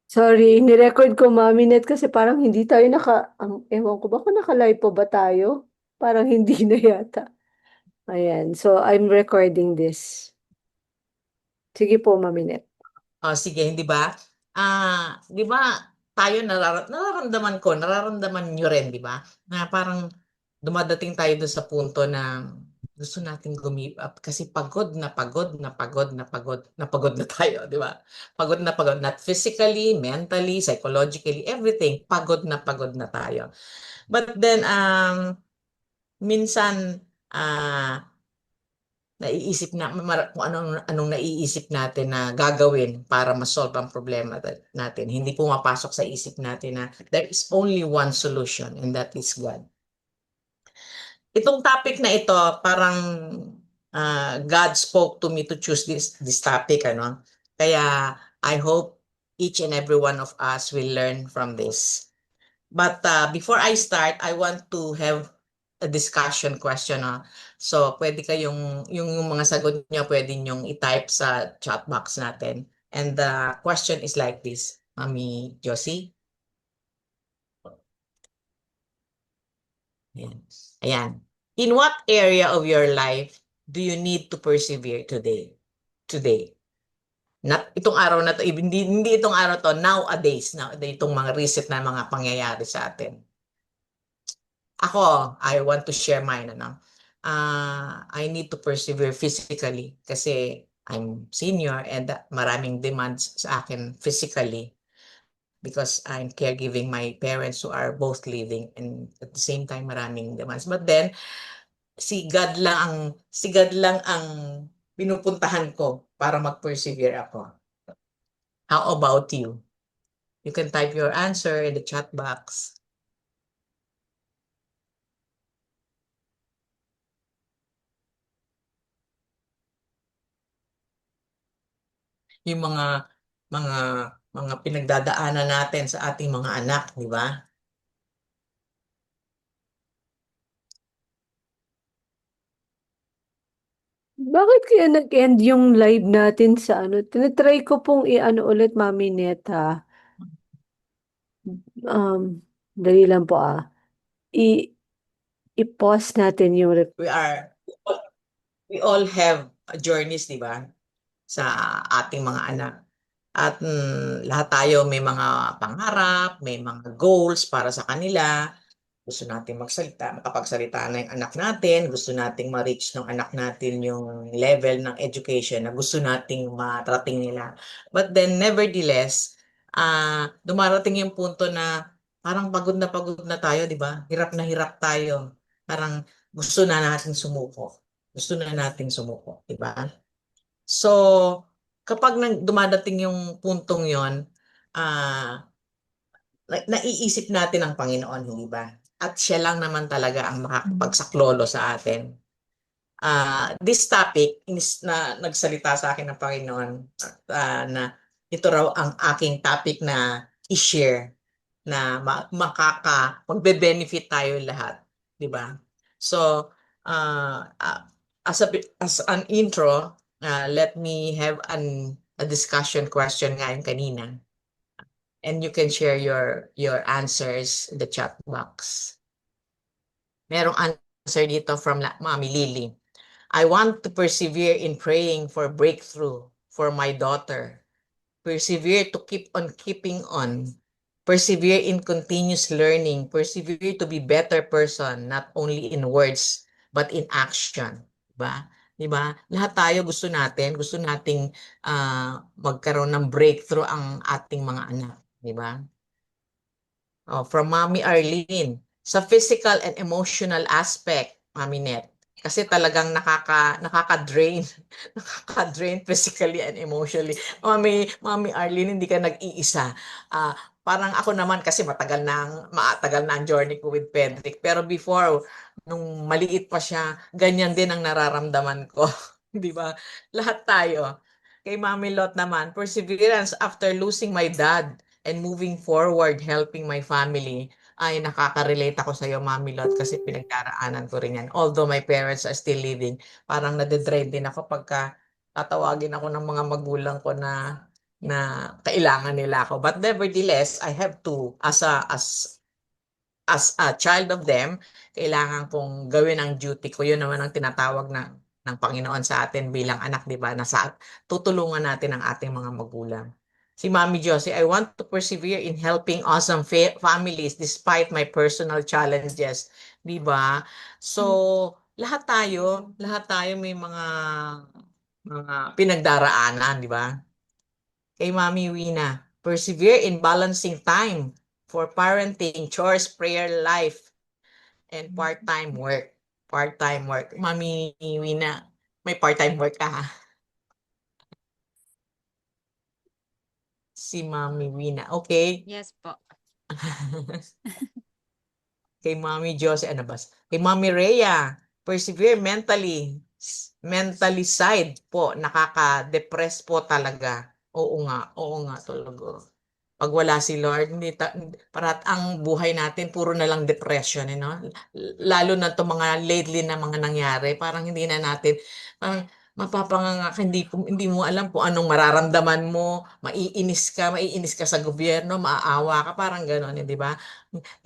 Sorry, nirecord ko, Mami Net, kasi parang hindi tayo ewan ko ba kung naka-live pa ba tayo? Parang hindi na yata. Ayan, so I'm recording this. Sige po, Mami Net. Oh, sige, hindi ba? Di ba tayo nararamdaman ko, nararamdaman nyo rin, di ba? Na parang dumadating tayo doon sa punto na gusto nating give up kasi pagod na pagod na pagod na pagod na pagod na tayo, di ba? Pagod na pagod, not physically, mentally, psychologically, everything, pagod na tayo. But then, minsan, naiisip na kung anong naiisip natin na gagawin para ma-solve ang problema natin. Hindi pumapasok sa isip natin na there is only one solution and that is God. Itong topic na ito, parang God spoke to me to choose this topic, ano? Kaya I hope each and every one of us will learn from this. But before I start, I want to have a discussion question. So, pwede yung mga sagot niyo, pwede niyong i-type sa chat box natin. And the question is like this, Mami Josie. Ayan. Ayan. In what area of your life do you need to persevere today? Today. Not itong araw na to, hindi itong araw to, nowadays, itong mga recent na mga pangyayari sa atin. Ako, I want to share mine, ano. I need to persevere physically kasi I'm senior and maraming demands sa akin physically because I'm caregiving my parents who are both living and at the same time maraming demands. But then, si God lang ang pinupuntahan ko para mag-persevere ako. How about you? You can type your answer in the chat box. Yung mga mga pinagdadaanan natin sa ating mga anak, di ba? Bakit kaya nag-end yung live natin sa ano? Tinatry ko pong i-ano ulit, Mami Net, ha? Dali lang po, ah. I- I-pause natin yung We are we all have journeys, di ba? Sa ating mga anak. At lahat tayo may mga pangarap, may mga goals para sa kanila. Gusto natin magsalita, makapagsalita na yung anak natin, gusto nating ma-reach ng anak natin yung level ng education na gusto nating matrating nila. But then, nevertheless, dumarating yung punto na parang pagod na tayo, di ba? Hirap na hirap tayo. Parang gusto na natin sumuko. Gusto na nating sumuko, di ba? So, kapag dumadating yung puntong yon, ah naiisip natin ang Panginoon, hindi ba? At siya lang naman talaga ang makakapagsaklolo sa atin. This topic na nagsalita sa akin ng Panginoon na ito raw ang aking topic na i-share na magbe-benefit tayo lahat, 'di ba? So, as an intro, let me have a discussion question ngayon kanina. And you can share your answers in the chat box. Merong answer dito from Mami Lily. I want to persevere in praying for breakthrough for my daughter. Persevere to keep on keeping on. Persevere in continuous learning. Persevere to be better person, not only in words, but in action. Diba? Diba? Lahat tayo gusto nating magkaroon ng breakthrough ang ating mga anak. Diba? Oh, from Mami Arlene. Sa physical and emotional aspect, Mami Net. Kasi talagang nakaka-drain. Nakaka-drain physically and emotionally. Mami Arlene, hindi ka nag-iisa. Ah, parang ako naman kasi matagal na ang journey ko with Pedrick. Pero before, nung maliit pa siya, ganyan din ang nararamdaman ko. Di ba? Lahat tayo. Kay Mami Lot naman, perseverance after losing my dad and moving forward, helping my family. Ay, nakaka-relate ako sa iyo, Mami Lot, kasi pinagdaraanan ko rin yan. Although my parents are still living, parang nade-drive din ako pagka tatawagin ako ng mga magulang ko na na kailangan nila ako. But nevertheless, I have to, as a child of them, kailangan kong gawin ang duty ko. Yun naman ang tinatawag ng Panginoon sa atin bilang anak, di ba? Tutulungan natin ang ating mga magulang. Si Mami Josie, I want to persevere in helping awesome families despite my personal challenges. Di ba? So, lahat tayo may mga pinagdaraanan, di ba? Kay Mami Wina, persevere in balancing time for parenting, chores, prayer life, and part-time work. Part-time work. Mami Wina, may part-time work ka ha? Si Mami Wina. Okay. Yes po. Kay Mami Jose, ano ba? Kay Mami Rhea, persevere mentally. Mentally side po, nakaka-depress po talaga. Oo nga talaga. Pag wala si Lord, para ang buhay natin puro na lang depression, Lalo na 'tong mga lately na mga nangyari, parang hindi na natin, parang mapapanganga ka, hindi mo alam kung anong mararamdaman mo, maiinis ka sa gobyerno, maaawa ka, parang gano'n, 'di ba?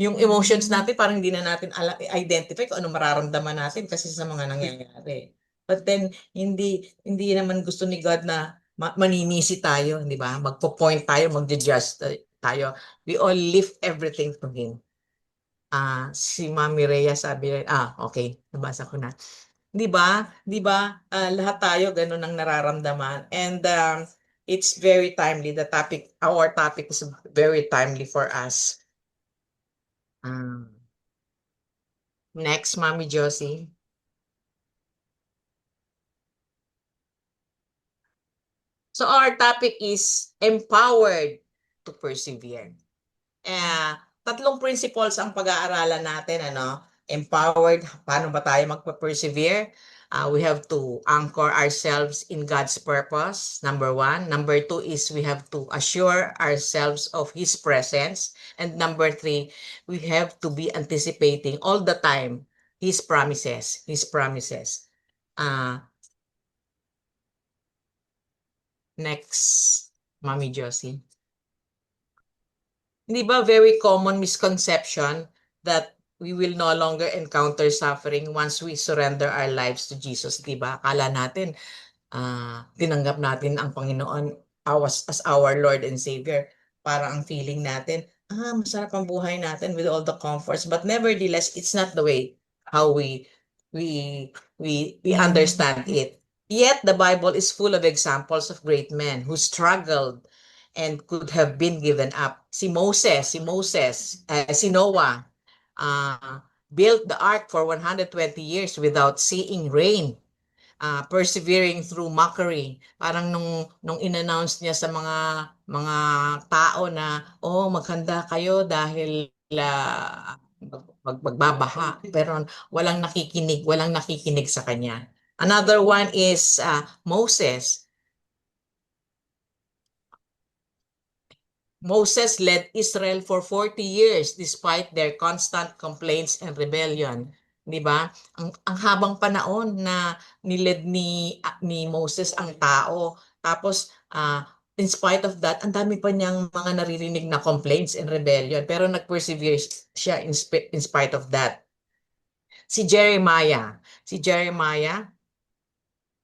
Yung emotions natin parang hindi na natin identify kung anong mararamdaman natin kasi sa mga nangyayari. But then, hindi naman gusto ni God na maninisi tayo, di ba? Magpo-point tayo, magja-judge tayo. We all lift everything to Him. Si Mami Rhea sabi, okay, nabasa ko na. Di ba? Di ba? Lahat tayo ganun ang nararamdaman. And it's very timely. Our topic is very timely for us. Next, Mami Josie. So our topic is empowered to persevere. Tatlong principles ang pag-aaralan natin, Empowered, paano ba tayo magpa-persevere? We have to anchor ourselves in God's purpose, number 1. Number 2 is we have to assure ourselves of His presence. And number 3, we have to be anticipating all the time His promises. Next, Mami Josie. Hindi ba very common misconception that we will no longer encounter suffering once we surrender our lives to Jesus, di ba? Akala natin, tinanggap natin ang Panginoon as our Lord and Savior. Para ang feeling natin, masarap ang buhay natin with all the comforts. But nevertheless, it's not the way how we understand it. Yet the Bible is full of examples of great men who struggled and could have been given up. Si Moses, si Noah, built the ark for 120 years without seeing rain, persevering through mockery. Parang nung in-announce niya sa mga tao na, maghanda kayo dahil magbabaha. Pero walang nakikinig sa kanya. Another one is Moses. Moses led Israel for 40 years despite their constant complaints and rebellion. 'Di ba? Ang habang panahon na niled ni Moses ang tao. Tapos in spite of that, ang dami pa niyang mga naririnig na complaints and rebellion, pero nag-persevere siya in spite of that. Si Jeremiah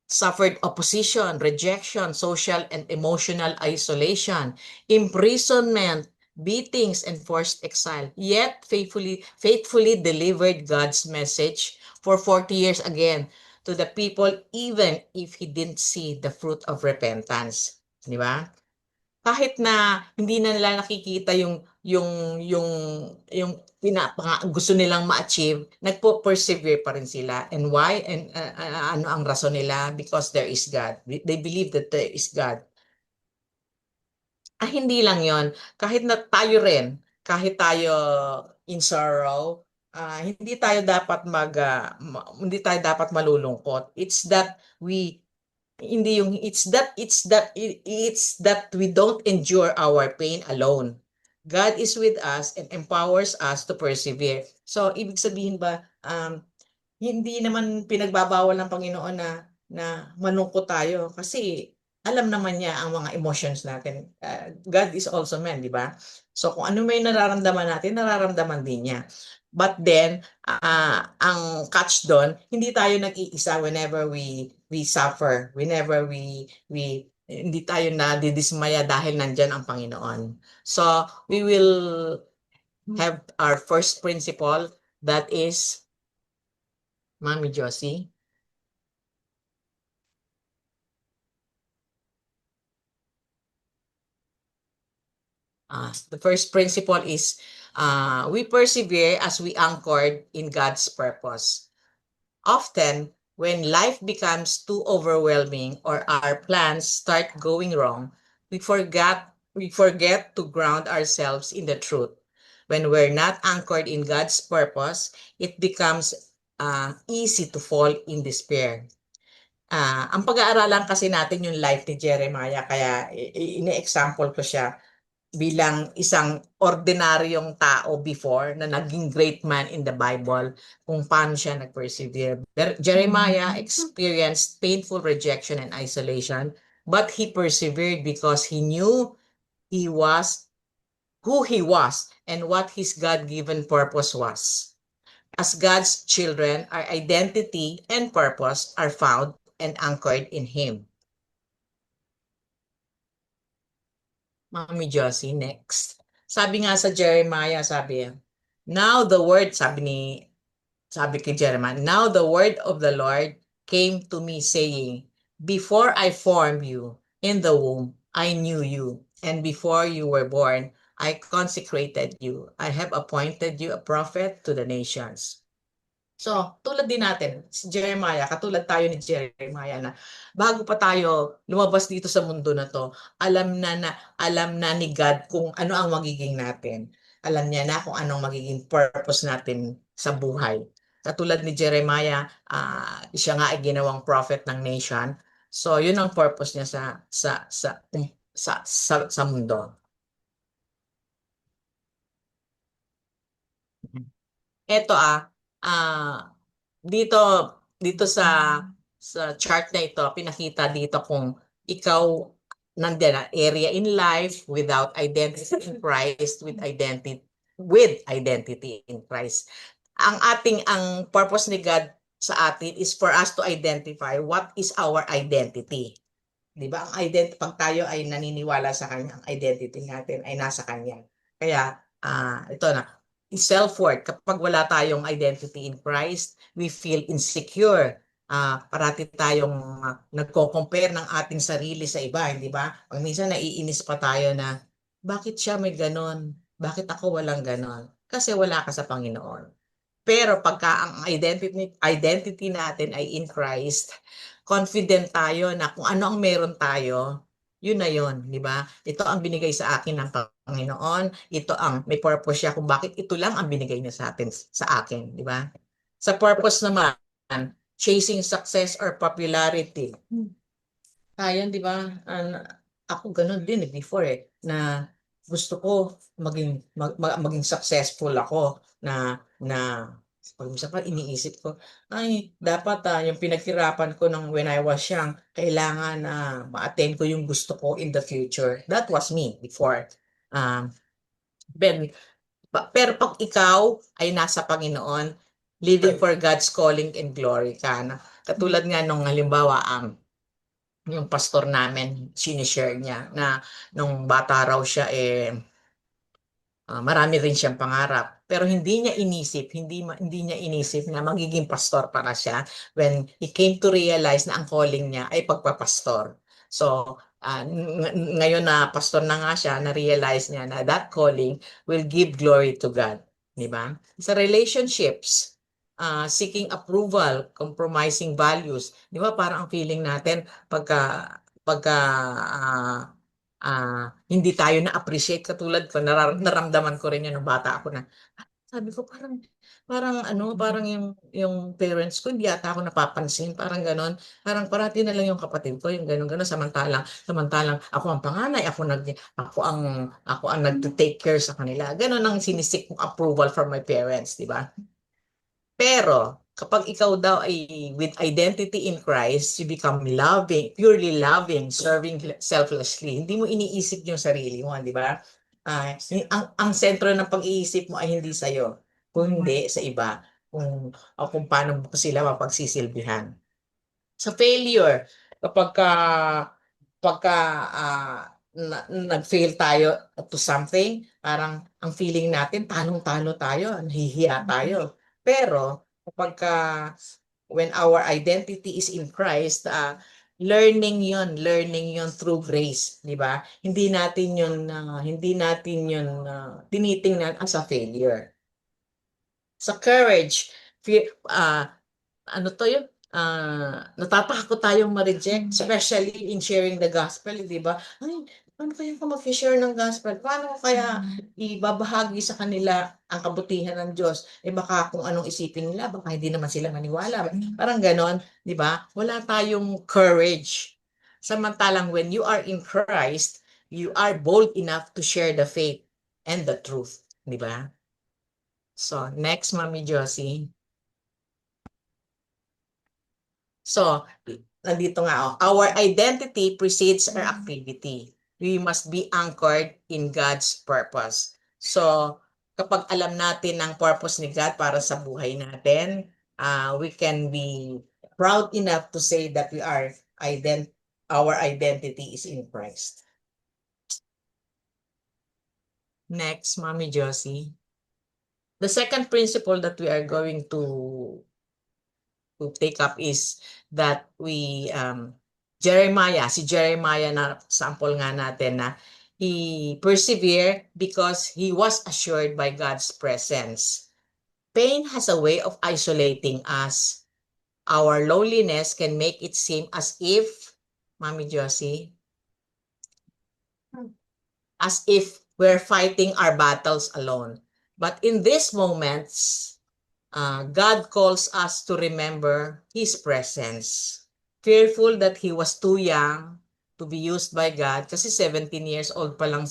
suffered opposition, rejection, social and emotional isolation, imprisonment, beatings, and forced exile, yet faithfully delivered God's message for 40 years again to the people, even if he didn't see the fruit of repentance. Di ba? Kahit na hindi na nila nakikita yung gusto nilang ma-achieve, nagpo-persevere pa rin sila. And why? And ano ang rason nila? Because there is God. They believe that there is God. Hindi lang yon. Kahit na tayo rin, kahit tayo in sorrow, hindi tayo dapat malulungkot. It's that we don't endure our pain alone. God is with us and empowers us to persevere. So, ibig sabihin ba, hindi naman pinagbabawal ng Panginoon na malungkot tayo kasi alam naman niya ang mga emotions natin. God is also man, di ba? So kung ano may nararamdaman natin, nararamdaman din niya. But then, ang catch doon, hindi tayo nag-iisa whenever we suffer, whenever we hindi tayo nadidismaya dahil nandyan ang Panginoon. So, we will have our first principle, that is, Mami Josie. The first principle is we persevere as we anchored in God's purpose. Often, when life becomes too overwhelming or our plans start going wrong, we forget to ground ourselves in the truth. When we're not anchored in God's purpose, it becomes easy to fall in despair. Ang pag-aaralan kasi natin yung life ni Jeremiah, kaya ini-example ko siya bilang isang ordinaryong tao before na naging great man in the Bible, kung paano siya nag-persevere. Jeremiah experienced painful rejection and isolation, but he persevered because he knew he was who he was and what his God-given purpose was. As God's children, our identity and purpose are found and anchored in Him. Mami Josie, next. Sabi nga sa Jeremiah, now the word, sabi kay Jeremiah, now the word of the Lord came to me saying, before I formed you in the womb, I knew you. And before you were born, I consecrated you. I have appointed you a prophet to the nations. So, tulad din natin, si Jeremiah, katulad tayo ni Jeremiah na bago pa tayo lumabas dito sa mundo na to, alam na ni God kung ano ang magiging natin. Alam niya na kung anong magiging purpose natin sa buhay. Katulad ni Jeremiah, siya nga ay ginawang prophet ng nation. So, yun ang purpose niya sa mundo. Eto dito dito sa chart na ito, pinakita dito kung ikaw nandiyan na area in life without identity in Christ, with identity in Christ. Ang purpose ni God sa atin is for us to identify what is our identity. 'Di ba? Pag tayo ay naniniwala sa kanya, ang identity natin ay nasa kanya. Kaya ito na, self-worth. Kapag wala tayong identity in Christ, we feel insecure. Parati tayong nagko-compare ng ating sarili sa iba, hindi ba? Pag minsan naiinis pa tayo na, bakit siya may ganon? Bakit ako walang ganon? Kasi wala ka sa Panginoon. Pero pagka ang identity natin ay in Christ, confident tayo na kung ano ang meron tayo, yun na yun, di ba? Ito ang binigay sa akin ng Panginoon, ito ang may purpose siya kung bakit ito lang ang binigay niya sa akin, di ba? Sa purpose naman, chasing success or popularity. Ayan, di ba? Ako ganun din before na gusto ko maging successful ako na pag minsan pa iniisip ko, ay, dapat yung pinaghirapan ko when I was young, kailangan ma-attain ko yung gusto ko in the future. That was me before. Um, pero pag ikaw ay nasa Panginoon, living for God's calling and glory ka. Katulad nga nung halimbawa, yung pastor namin, sinishare niya na nung bata raw siya marami rin siyang pangarap, pero hindi niya inisip na magiging pastor para siya when he came to realize na ang calling niya ay pagpapastor. So, ngayon na pastor na nga siya, na-realize niya na that calling will give glory to God. Di ba? Sa relationships, seeking approval, compromising values. Di ba parang ang feeling natin pagka hindi tayo na-appreciate, katulad ko, naramdaman ko rin yun nung bata ako na, sabi ko parang yung parents ko, hindi ata ako napapansin, parang ganon. Parang parati na lang yung kapatid ko, yung ganon-ganon, samantalang ako ang panganay, ako ang nag-take care sa kanila. Ganon ang sinisik kong approval from my parents, di ba? Pero, kapag ikaw daw ay with identity in Christ, you become loving, purely loving, serving selflessly. Hindi mo iniisip yung sarili mo, di ba? Ang sentro ng pag-iisip mo ay hindi sa'yo, kung hindi sa iba, kung paano mo sila mapagsisilbihan. Sa failure, kapag pagka nag-fail tayo to something, parang ang feeling natin, tanong-talo tayo, nahihiya tayo. Pero kapag when our identity is in Christ, learning yon through grace, di ba? Hindi natin yun tinitingnan as a failure. Sa courage, ano to yun? Natatakot tayong ma-reject, especially in sharing the gospel, di ba? Ay, paano kaya kung mag-share ng gospel? Paano ko kaya ibabahagi sa kanila ang kabutihan ng Diyos? Baka kung anong isipin nila, baka hindi naman sila maniwala. Parang ganon, di ba? Wala tayong courage. Samantalang when you are in Christ, you are bold enough to share the faith and the truth, di ba? So, next, Mami Josie. So, nandito nga, our identity precedes our activity. We must be anchored in God's purpose. So, kapag alam natin ang purpose ni God para sa buhay natin, we can be proud enough to say that our identity is in Christ. Next, Mommy Josie. The second principle that we are going to take up is that si Jeremiah na sample nga natin na he persevered because he was assured by God's presence. Pain has a way of isolating us. Our loneliness can make it seem as if, Mami Josie, as if we're fighting our battles alone. But in these moments, God calls us to remember His presence. Fearful that he was too young to be used by God kasi 17 years old pa lang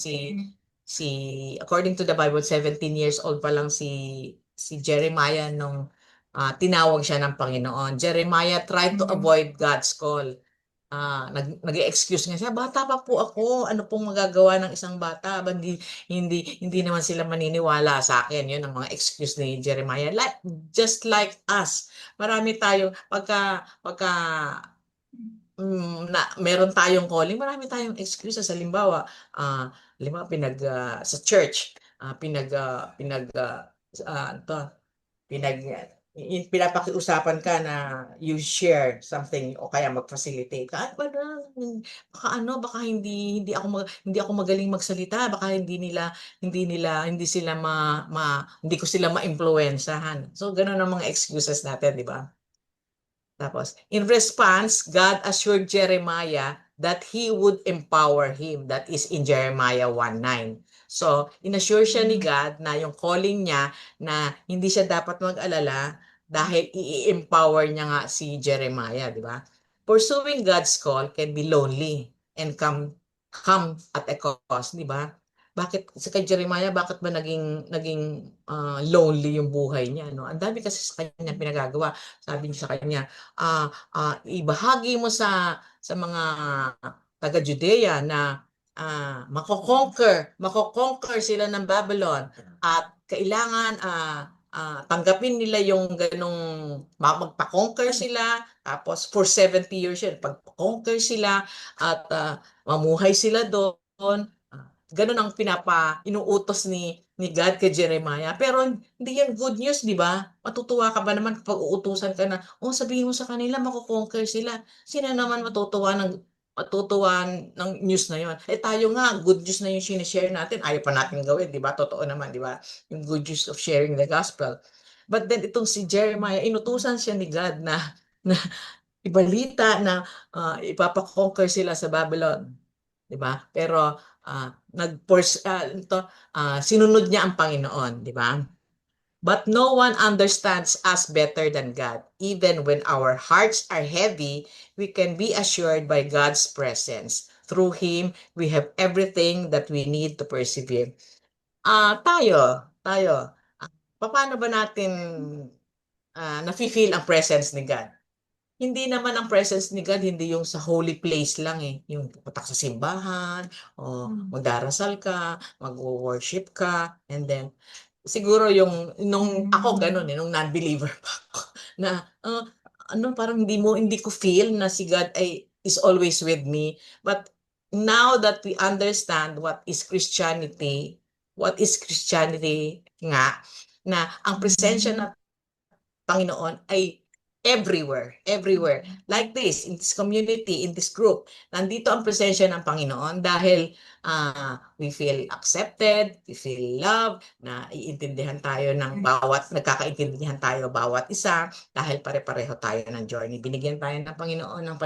according to the Bible, 17 years old pa lang si Jeremiah nung tinawag siya ng Panginoon. Jeremiah tried to avoid God's call. Nag-excuse nga siya, bata pa po ako, ano pong magagawa ng isang bata? Hindi naman sila maniniwala sa akin. Yun ang mga excuse ni Jeremiah. Just like us, marami tayong, pagka meron tayong calling, marami tayong excuses. Halimbawa, sa church, to, pinag pinapakiusapan ka na you share something o kaya mag-facilitate ka. At baka hindi ako magaling magsalita, baka hindi ko sila maimpluwensyahan. So ganun ang mga excuses natin, di ba? Tapos, in response, God assured Jeremiah that He would empower him. That is in Jeremiah 1:9. So, inassure siya ni God na yung calling niya na hindi siya dapat mag-alala dahil i-empower niya nga si Jeremiah, di ba? Pursuing God's call can be lonely and come at a cost, di ba? Bakit sa kay Jeremiah, bakit ba naging lonely yung buhay niya, no? Ang dami kasi sa kanya pinagagawa. Sabi niya sa kanya, ibahagi mo sa mga taga-Judea na mako-conquer sila ng Babylon at kailangan tanggapin nila yung ganong magpa-conquer sila tapos for 70 years yun, pag-conquer sila at mamuhay sila doon. Ganun ang inuutos ni God kay Jeremiah. Pero hindi yan good news, di ba? Matutuwa ka ba naman kapag uutusan ka na, sabihin mo sa kanila, mako-conquer sila. Sino naman matutuwa ng news na yon? Tayo nga, good news na yung sinishare natin. Ayaw pa natin gawin, di ba? Totoo naman, di ba? Yung good news of sharing the gospel. But then itong si Jeremiah, inutusan siya ni God na ibalita na ipapakonquer sila sa Babylon. Di ba? Pero sinunod niya ang Panginoon, di ba? But no one understands us better than God. Even when our hearts are heavy, we can be assured by God's presence. Through Him, we have everything that we need to persevere. Tayo, paano ba natin nafe-feel ang presence ni God. Hindi naman ang presence ni God, hindi yung sa holy place lang eh. Yung pupunta ka sa simbahan, o magdarasal ka, mag-worship ka, and then, siguro nung ako ganun eh, nung non-believer pa ako, na, parang hindi ko feel na si God is always with me. But now that we understand what is Christianity nga, na ang presensya ng Panginoon ay everywhere, everywhere. Like this, in this community, in this group, nandito ang presensya ng Panginoon dahil we feel accepted, we feel loved, nagkakaintindihan tayo bawat isa dahil pare-pareho tayo ng journey. Binigyan tayo ng Panginoon ng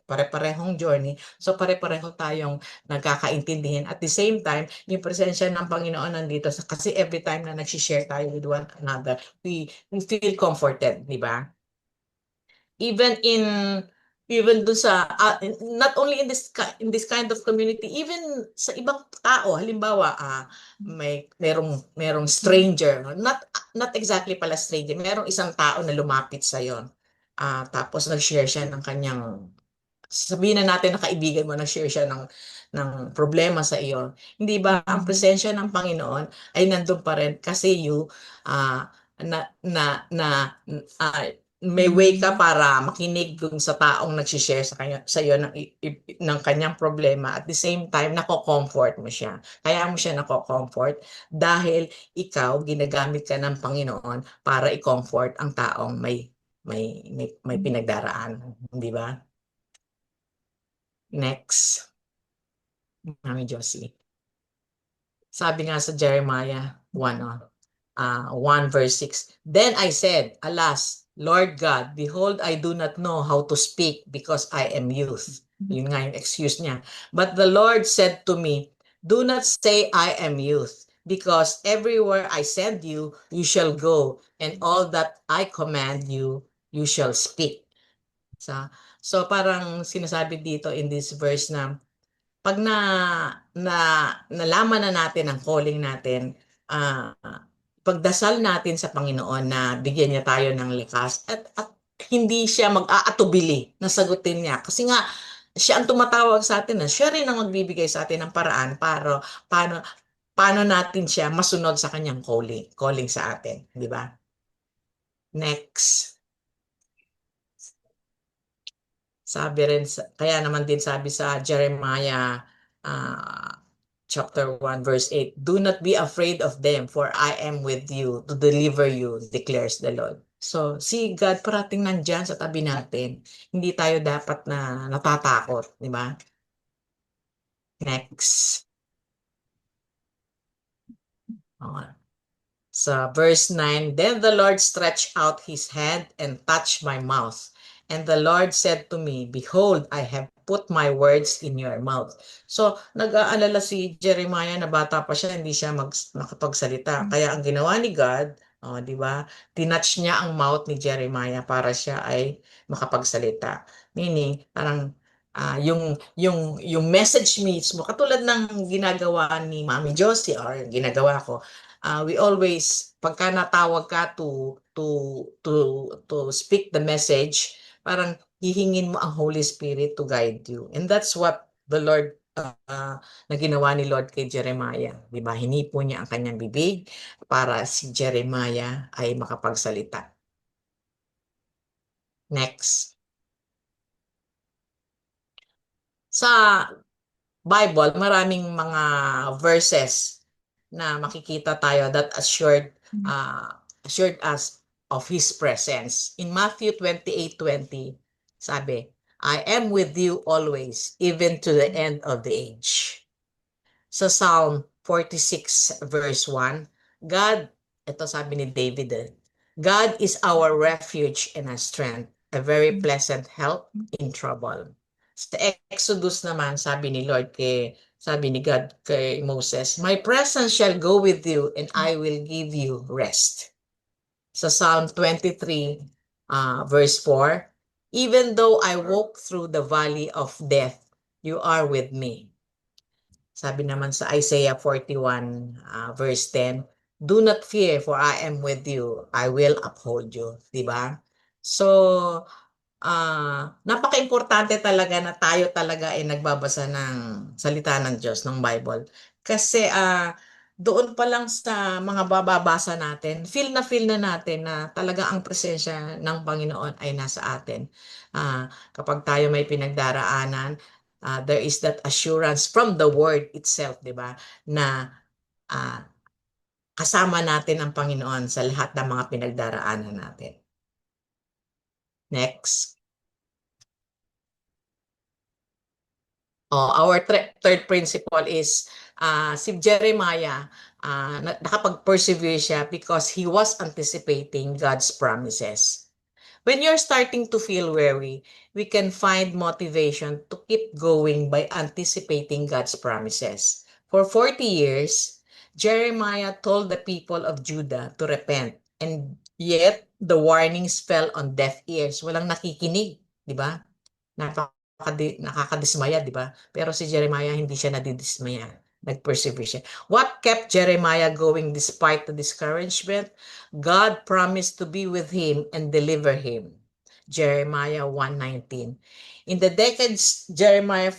pare-parehong journey, so pare-pareho tayong nagkakaintindihan. At the same time, yung presensya ng Panginoon nandito kasi every time na nag-share tayo with one another, we feel comforted, di ba? Even dun sa not only in this kind of community, even sa ibang tao, halimbawa merong stranger, not exactly pala stranger, merong isang tao na lumapit sa iyo, tapos nag-share siya ng kanyang, sabihin na natin na kaibigan mo, nag-share siya ng problema sa iyo. Hindi ba ang presensya ng Panginoon ay nandun pa rin kasi uh, na, na, na, may way ka para makinig dun sa taong nag-share sa iyo ng kanyang problema. At the same time, nako-comfort mo siya. Kaya mo siya nako-comfort dahil ikaw, ginagamit ka ng Panginoon para i-comfort ang taong may pinagdaraan. Di ba? Next, Mami Josie. Sabi nga sa Jeremiah 1 verse 6, Then I said, Alas, Lord God, behold, I do not know how to speak because I am youth. Yun nga yung excuse niya. But the Lord said to me, Do not say I am youth, because everywhere I send you, you shall go, and all that I command you, you shall speak. So parang sinasabi dito in this verse na pag na nalaman na natin ang calling natin, pagdasal natin sa Panginoon na bigyan niya tayo ng lakas at hindi siya mag-aatubili na sagutin niya. Kasi nga, siya ang tumatawag sa atin, siya rin ang magbibigay sa atin ng paraan para paano natin siya masunod sa kanyang calling sa atin, di ba? Next. Kaya naman din sabi sa Jeremiah chapter 1 verse 8, Do not be afraid of them, for I am with you to deliver you, declares the Lord. So, si God parating nandyan sa tabi natin. Hindi tayo dapat na natatakot, di ba? Next. Sa verse 9, Then the Lord stretched out his hand and touched my mouth. And the Lord said to me, Behold, I have put my words in your mouth. So, nag-aalala si Jeremiah na bata pa siya, hindi siya makapagsalita. Kaya ang ginawa ni God, di ba? Tinouch niya ang mouth ni Jeremiah para siya ay makapagsalita. Meaning, parang yung message mismo, katulad ng ginagawa ni Mami Josie or ginagawa ko, we always, pagka natawag ka to speak the message, parang hihingin mo ang Holy Spirit to guide you. And that's what the Lord, na ginawa ni Lord kay Jeremiah. Diba? Hinipo niya ang kanyang bibig para si Jeremiah ay makapagsalita. Next. Sa Bible, maraming mga verses na makikita tayo that assured us of His presence. In Matthew 28:20, sabi, I am with you always, even to the end of the age. Sa Psalm 46 verse 1, ito sabi ni David, God is our refuge and our strength, a very pleasant help in trouble. Sa Exodus naman, sabi ni God kay Moses, My presence shall go with you and I will give you rest. Sa Psalm 23, verse 4, Even though I walk through the valley of death, you are with me. Sabi naman sa Isaiah 41, verse 10, Do not fear, for I am with you. I will uphold you. Di ba? So, napaka-importante talaga na tayo talaga ay nagbabasa ng salita ng Diyos, ng Bible. Kasi doon pa lang sa mga bababasa natin, feel na natin na talaga ang presensya ng Panginoon ay nasa atin. Kapag tayo may pinagdaraanan, there is that assurance from the Word itself, di ba? Na ah, kasama natin ang Panginoon sa lahat ng mga pinagdaraanan natin. Next. Our third principle is si Jeremiah, nakapag-persevere siya because he was anticipating God's promises. When you're starting to feel weary, we can find motivation to keep going by anticipating God's promises. For 40 years, Jeremiah told the people of Judah to repent, and yet the warnings fell on deaf ears. Walang nakikinig, di ba? Nakakadismaya, di ba? Pero si Jeremiah, hindi siya nadidismaya. Nag-persevere siya. What kept Jeremiah going despite the discouragement? God promised to be with him and deliver him. Jeremiah 1:19. In the decades Jeremiah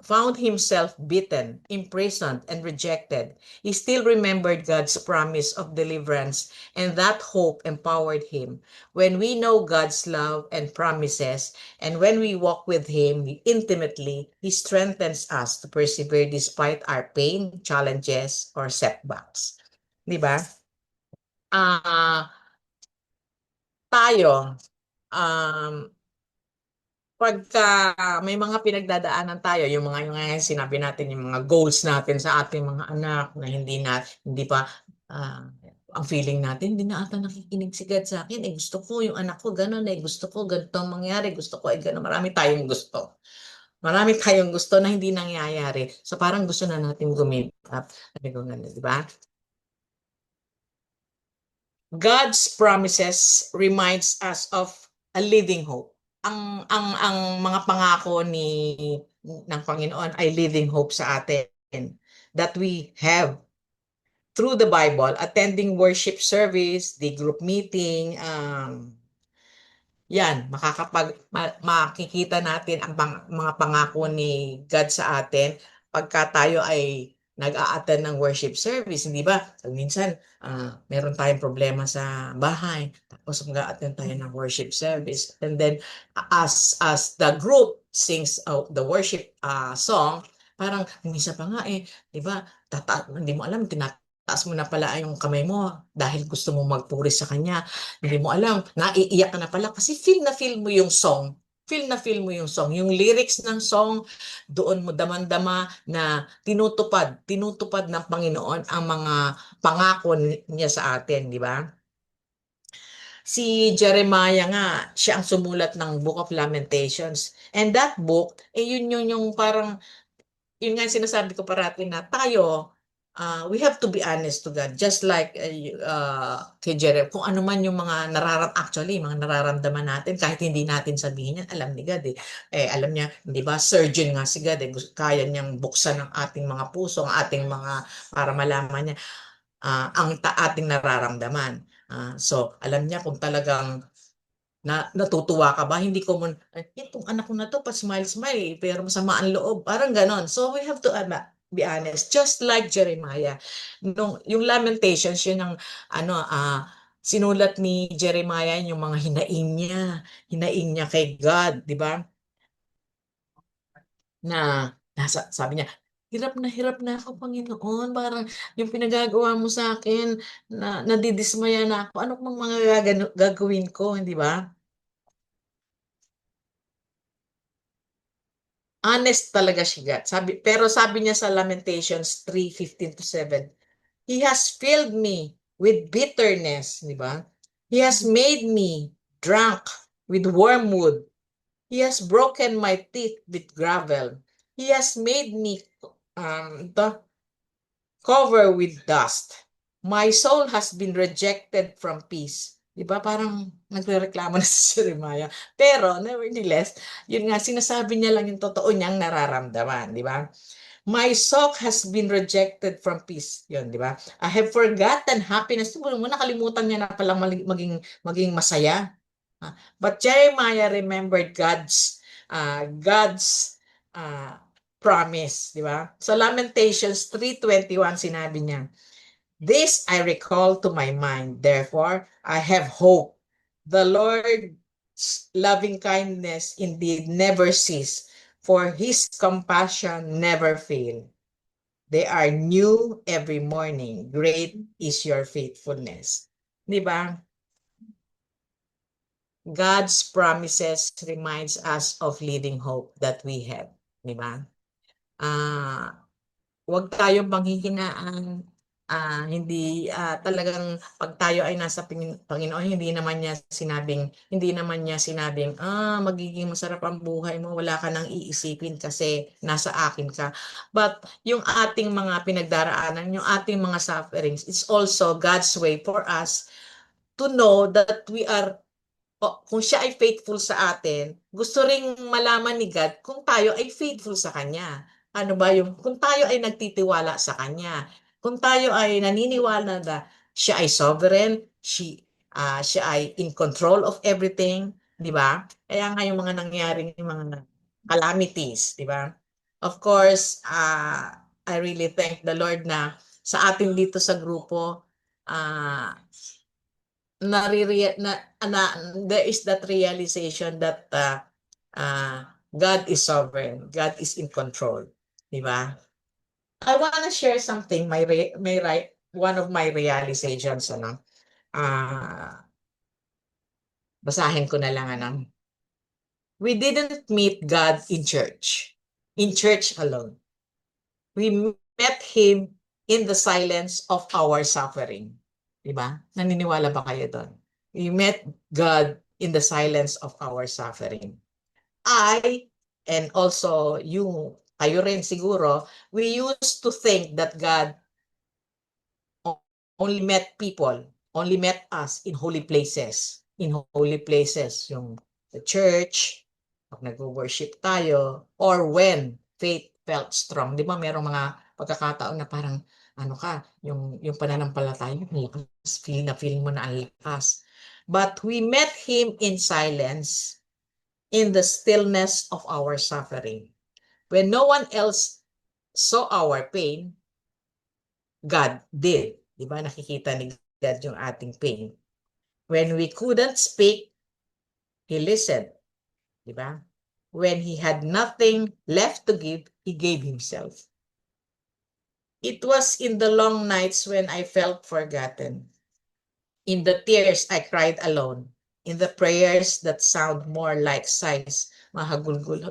found himself beaten, imprisoned, and rejected, he still remembered God's promise of deliverance, and that hope empowered him. When we know God's love and promises, and when we walk with Him intimately, He strengthens us to persevere despite our pain, challenges, or setbacks. Di ba? Tayo, um, pagka may mga pinagdadaanan tayo, yung nga sinabi natin, yung mga goals natin sa ating mga anak na hindi pa ang feeling natin, hindi na ata nakikinig si God sa akin. Gusto ko yung anak ko ganun, gusto ko ganito ang mangyari, gusto ko ganun. Marami tayong gusto. Marami tayong gusto na hindi nangyayari. So parang gusto na natin gumip up. Sabi ko ganun, di ba? God's promises reminds us of a living hope. Ang mga pangako ng Panginoon ay living hope sa atin that we have through the Bible, attending worship service, the group meeting, yan, makikita natin ang mga pangako ni God sa atin pagka tayo ay nag-a-attend ng worship service, hindi ba? Minsan, meron tayong problema sa bahay, tapos mag-a-attend tayo ng worship service. And then, as the group sings the worship song, parang minsan pa nga di ba? Hindi mo alam, tinataas mo na pala yung kamay mo dahil gusto mo magpuri sa Kanya. Hindi mo alam, naiiyak ka na pala kasi feel na feel mo yung song. Feel na feel mo yung song. Yung lyrics ng song, doon mo damang-dama na tinutupad ng Panginoon ang mga pangako niya sa atin, di ba? Si Jeremiah nga, siya ang sumulat ng Book of Lamentations. And that book, yun yung parang yun nga sinasabi ko parati na tayo, we have to be honest to God. Just like kay Jeremiah, kung ano man yung mga mga nararamdaman natin, kahit hindi natin sabihin yan, alam ni God alam niya, di ba, surgeon nga si God kaya niyang buksan ang ating mga puso, ang ating mga, para malaman niya ang ating nararamdaman. So, alam niya kung talagang natutuwa ka ba? Hindi ko itong anak ko na to, pa-smile-smile, pero masama ang loob. Parang ganon. So, we have to be honest. Just like Jeremiah. Yung Lamentations, yun ang, sinulat ni Jeremiah, yung mga hinaing niya kay God, di ba? Sabi niya, hirap na ako, Panginoon. Parang yung pinagagawa mo sa akin, nadidismaya na ako. Ano pang mga gagawin ko, hindi ba? Honest talaga siya. Pero sabi niya sa Lamentations 3:15-7, He has filled me with bitterness, di ba? He has made me drunk with wormwood. He has broken my teeth with gravel. He has made me cover with dust. My soul has been rejected from peace. Di ba? Parang nagrereklamo na si Jeremiah. Pero, nevertheless, yun nga, sinasabi niya lang yung totoo niyang nararamdaman. Di ba? My soul has been rejected from peace. Yun, di ba? I have forgotten happiness. Nakalimutan niya na palang maging masaya. But Jeremiah remembered God's promise, di ba? Sa Lamentations 3:21 sinabi niya, "This I recall to my mind, therefore I have hope. The Lord's loving kindness indeed never cease, for his compassion never fail. They are new every morning. Great is your faithfulness." Di ba? God's promises reminds us of living hope that we have. Di ba? Huwag tayong manghihinaan. Talagang pag tayo ay nasa Panginoon, hindi naman niya sinabing, magiging masarap ang buhay mo, wala ka nang iisipin kasi nasa akin ka. But yung ating mga pinagdaraanan, yung ating mga sufferings, it's also God's way for us to know that kung siya ay faithful sa atin, gusto ring malaman ni God kung tayo ay faithful sa Kanya. Ano ba kung tayo ay nagtitiwala sa Kanya, kung tayo ay naniniwala na siya ay sovereign, siya ay in control of everything, di ba? Kaya nga yung mga nangyaring yung mga calamities, di ba? Of course, I really thank the Lord na sa atin dito sa grupo, there is that realization that God is sovereign, God is in control, di ba? I wanna share something, one of my realizations, basahin ko na lang, We didn't meet God in church alone. We met Him in the silence of our suffering. Diba? Naniniwala ba kayo doon? We met God in the silence of our suffering. And also kayo rin siguro, we used to think that God only met us in holy places. In holy places, yung the church, pag nag-worship tayo, or when faith felt strong. Di ba merong mga pagkakataon na parang, yung pananampalataya, feel mo na ang lakas. But we met Him in silence, in the stillness of our suffering. When no one else saw our pain, God did. Di ba? Nakikita ni God yung ating pain. When we couldn't speak, He listened. Di ba? When He had nothing left to give, He gave Himself. It was in the long nights when I felt forgotten. In the tears I cried alone. In the prayers that sound more like sighs. Mahagulgul.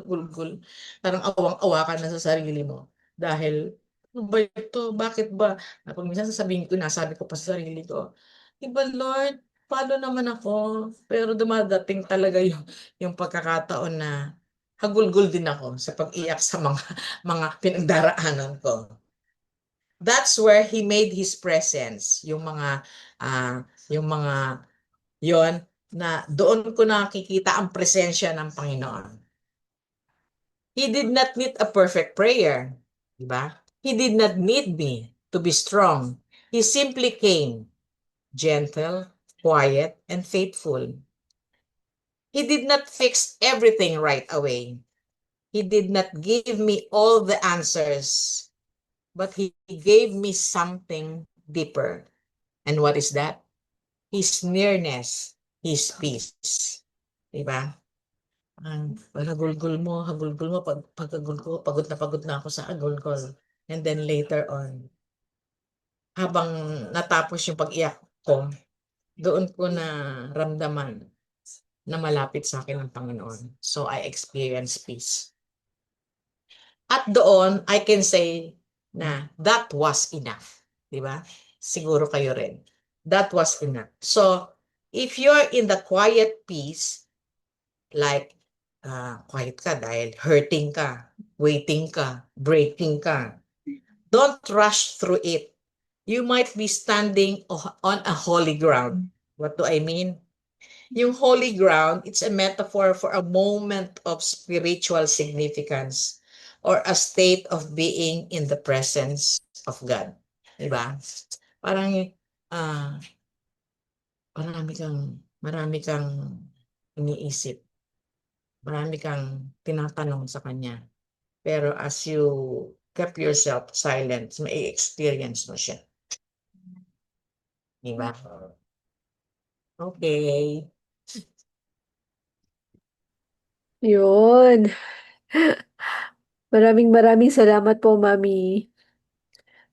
Parang awang-awa ka na sa sarili mo. Dahil, ano ba ito? Bakit ba? Pag minsan nasabi ko pa sa sarili ko, Iba Lord, paano naman ako? Pero dumadating talaga yung pagkakataon na hagulgul din ako sa pag-iyak sa mga pinagdaraanan ko. That's where He made His presence. Yon na doon ko nakikita ang presensya ng Panginoon. He did not need a perfect prayer, di ba? He did not need me to be strong. He simply came, gentle, quiet, and faithful. He did not fix everything right away. He did not give me all the answers, but He gave me something deeper. And what is that? His nearness, His peace. Diba? Hagulgul mo, pagod na ako sa hagulgol. And then later on, habang natapos yung pag-iyak ko, doon ko na ramdaman na malapit sa akin ang Panginoon. So I experienced peace. At doon, I can say na that was enough. Diba? Siguro kayo rin. That was enough. So, if you're in the quiet peace, like quiet ka dahil hurting ka, waiting ka, breaking ka, don't rush through it. You might be standing on a holy ground. What do I mean? Yung holy ground, it's a metaphor for a moment of spiritual significance. or a state of being in the presence of God. Diba? Parang ah marami kang iniisip, marami kang tinatanong sa kanya. Pero as you kept yourself silent, may experience mo siya. Di ba? Okay. Yun. Maraming salamat po, Mami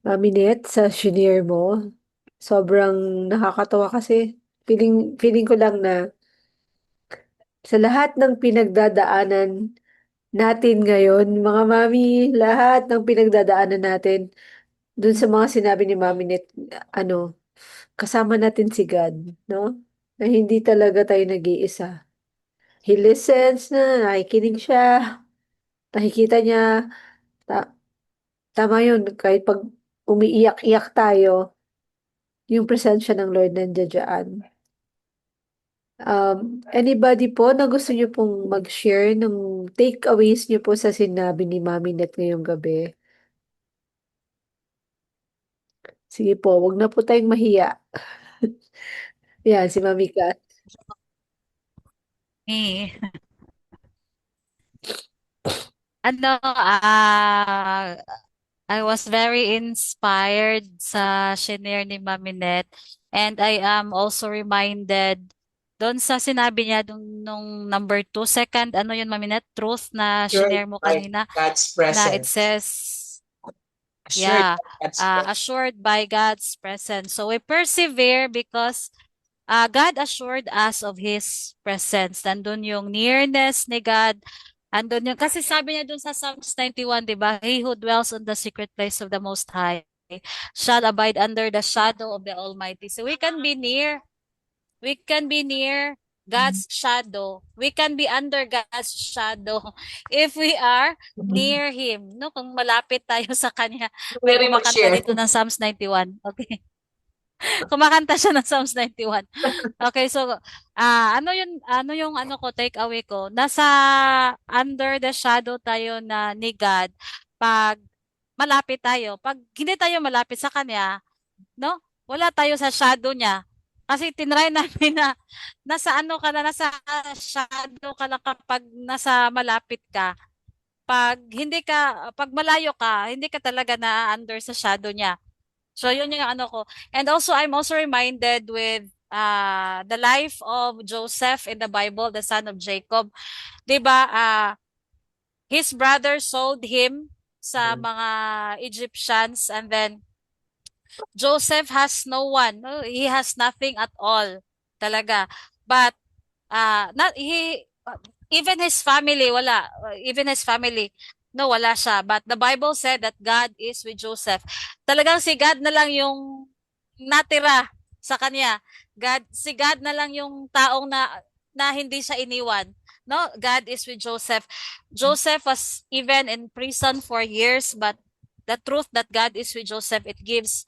Net, sa shinare mo. Sobrang nakakatawa kasi feeling ko lang na sa lahat ng pinagdadaanan natin ngayon, mga mami, lahat ng pinagdadaanan natin, dun sa mga sinabi ni Mami Net, ano, kasama natin si God, no? Na hindi talaga tayo nag-iisa. He listens na, nakikinig siya, nakikita niya, ta- tama yun, kahit pag umiiyak-iyak tayo, yung presensya ng Lord nandiyan dyan. Anybody po na gusto niyo pong mag-share ng takeaways niyo po sa sinabi ni Mami Net ngayong gabi? Sige po, wag na po tayong mahiya. Yan, si Mami Kat. Me. Ano, I was very inspired sa shinare ni Mami Net. And I am also reminded doon sa sinabi niya nung number 2, second, ano yun Mami Net? Truth na Assured shinare mo by kanina God's na it presence. says, Assured yeah, by God's presence. assured by God's presence. So we persevere because God assured us of His presence. Nandun yung nearness ni God. Andun yung, kasi sabi niya dun sa Psalms 91, di ba? He who dwells on the secret place of the Most High shall abide under the shadow of the Almighty. So we can be near. We can be near God's shadow. We can be under God's shadow if we are near Him. No, kung malapit tayo sa Kanya. May Mary kumakanta mag-share. dito ng Psalms 91. Okay. Kumakanta siya ng Psalms 91. Okay, so ano ko take away ko? Nasa under the shadow tayo na ni God pag malapit tayo. Pag hindi tayo malapit sa kanya, no? Wala tayo sa shadow niya. Kasi tinry namin na nasa shadow ka lang kapag nasa malapit ka. Pag malayo ka, hindi ka talaga na under sa shadow niya. So yun yung ano ko. And also I'm also reminded with the life of Joseph in the Bible, the son of Jacob. 'Di ba? His brother sold him sa mga Egyptians, and then Joseph has no one. No? He has nothing at all. Talaga. But not he even his family wala. Even his family no, wala siya. But the Bible said that God is with Joseph. Talagang si God na lang yung natira sa kanya. Si God na lang yung taong na hindi siya iniwan. No, God is with Joseph. Joseph was even in prison for years, but the truth that God is with Joseph, it gives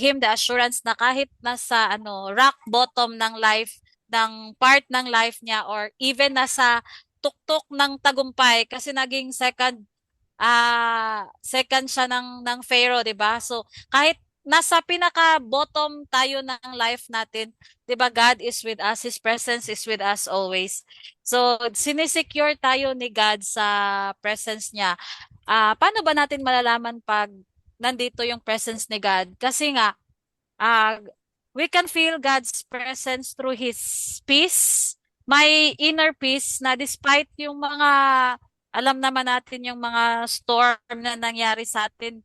him the assurance na kahit nasa rock bottom ng life, ng part ng life niya, or even nasa tuktok ng tagumpay kasi naging second siya ng Pharaoh, 'di ba? So kahit nasa pinaka bottom tayo ng life natin, 'di ba? God is with us, His presence is with us always. So sinisecure tayo ni God sa presence niya. Paano ba natin malalaman pag nandito yung presence ni God? Kasi nga uh, we can feel God's presence through His peace. May inner peace na despite yung alam naman natin yung mga storm na nangyari sa atin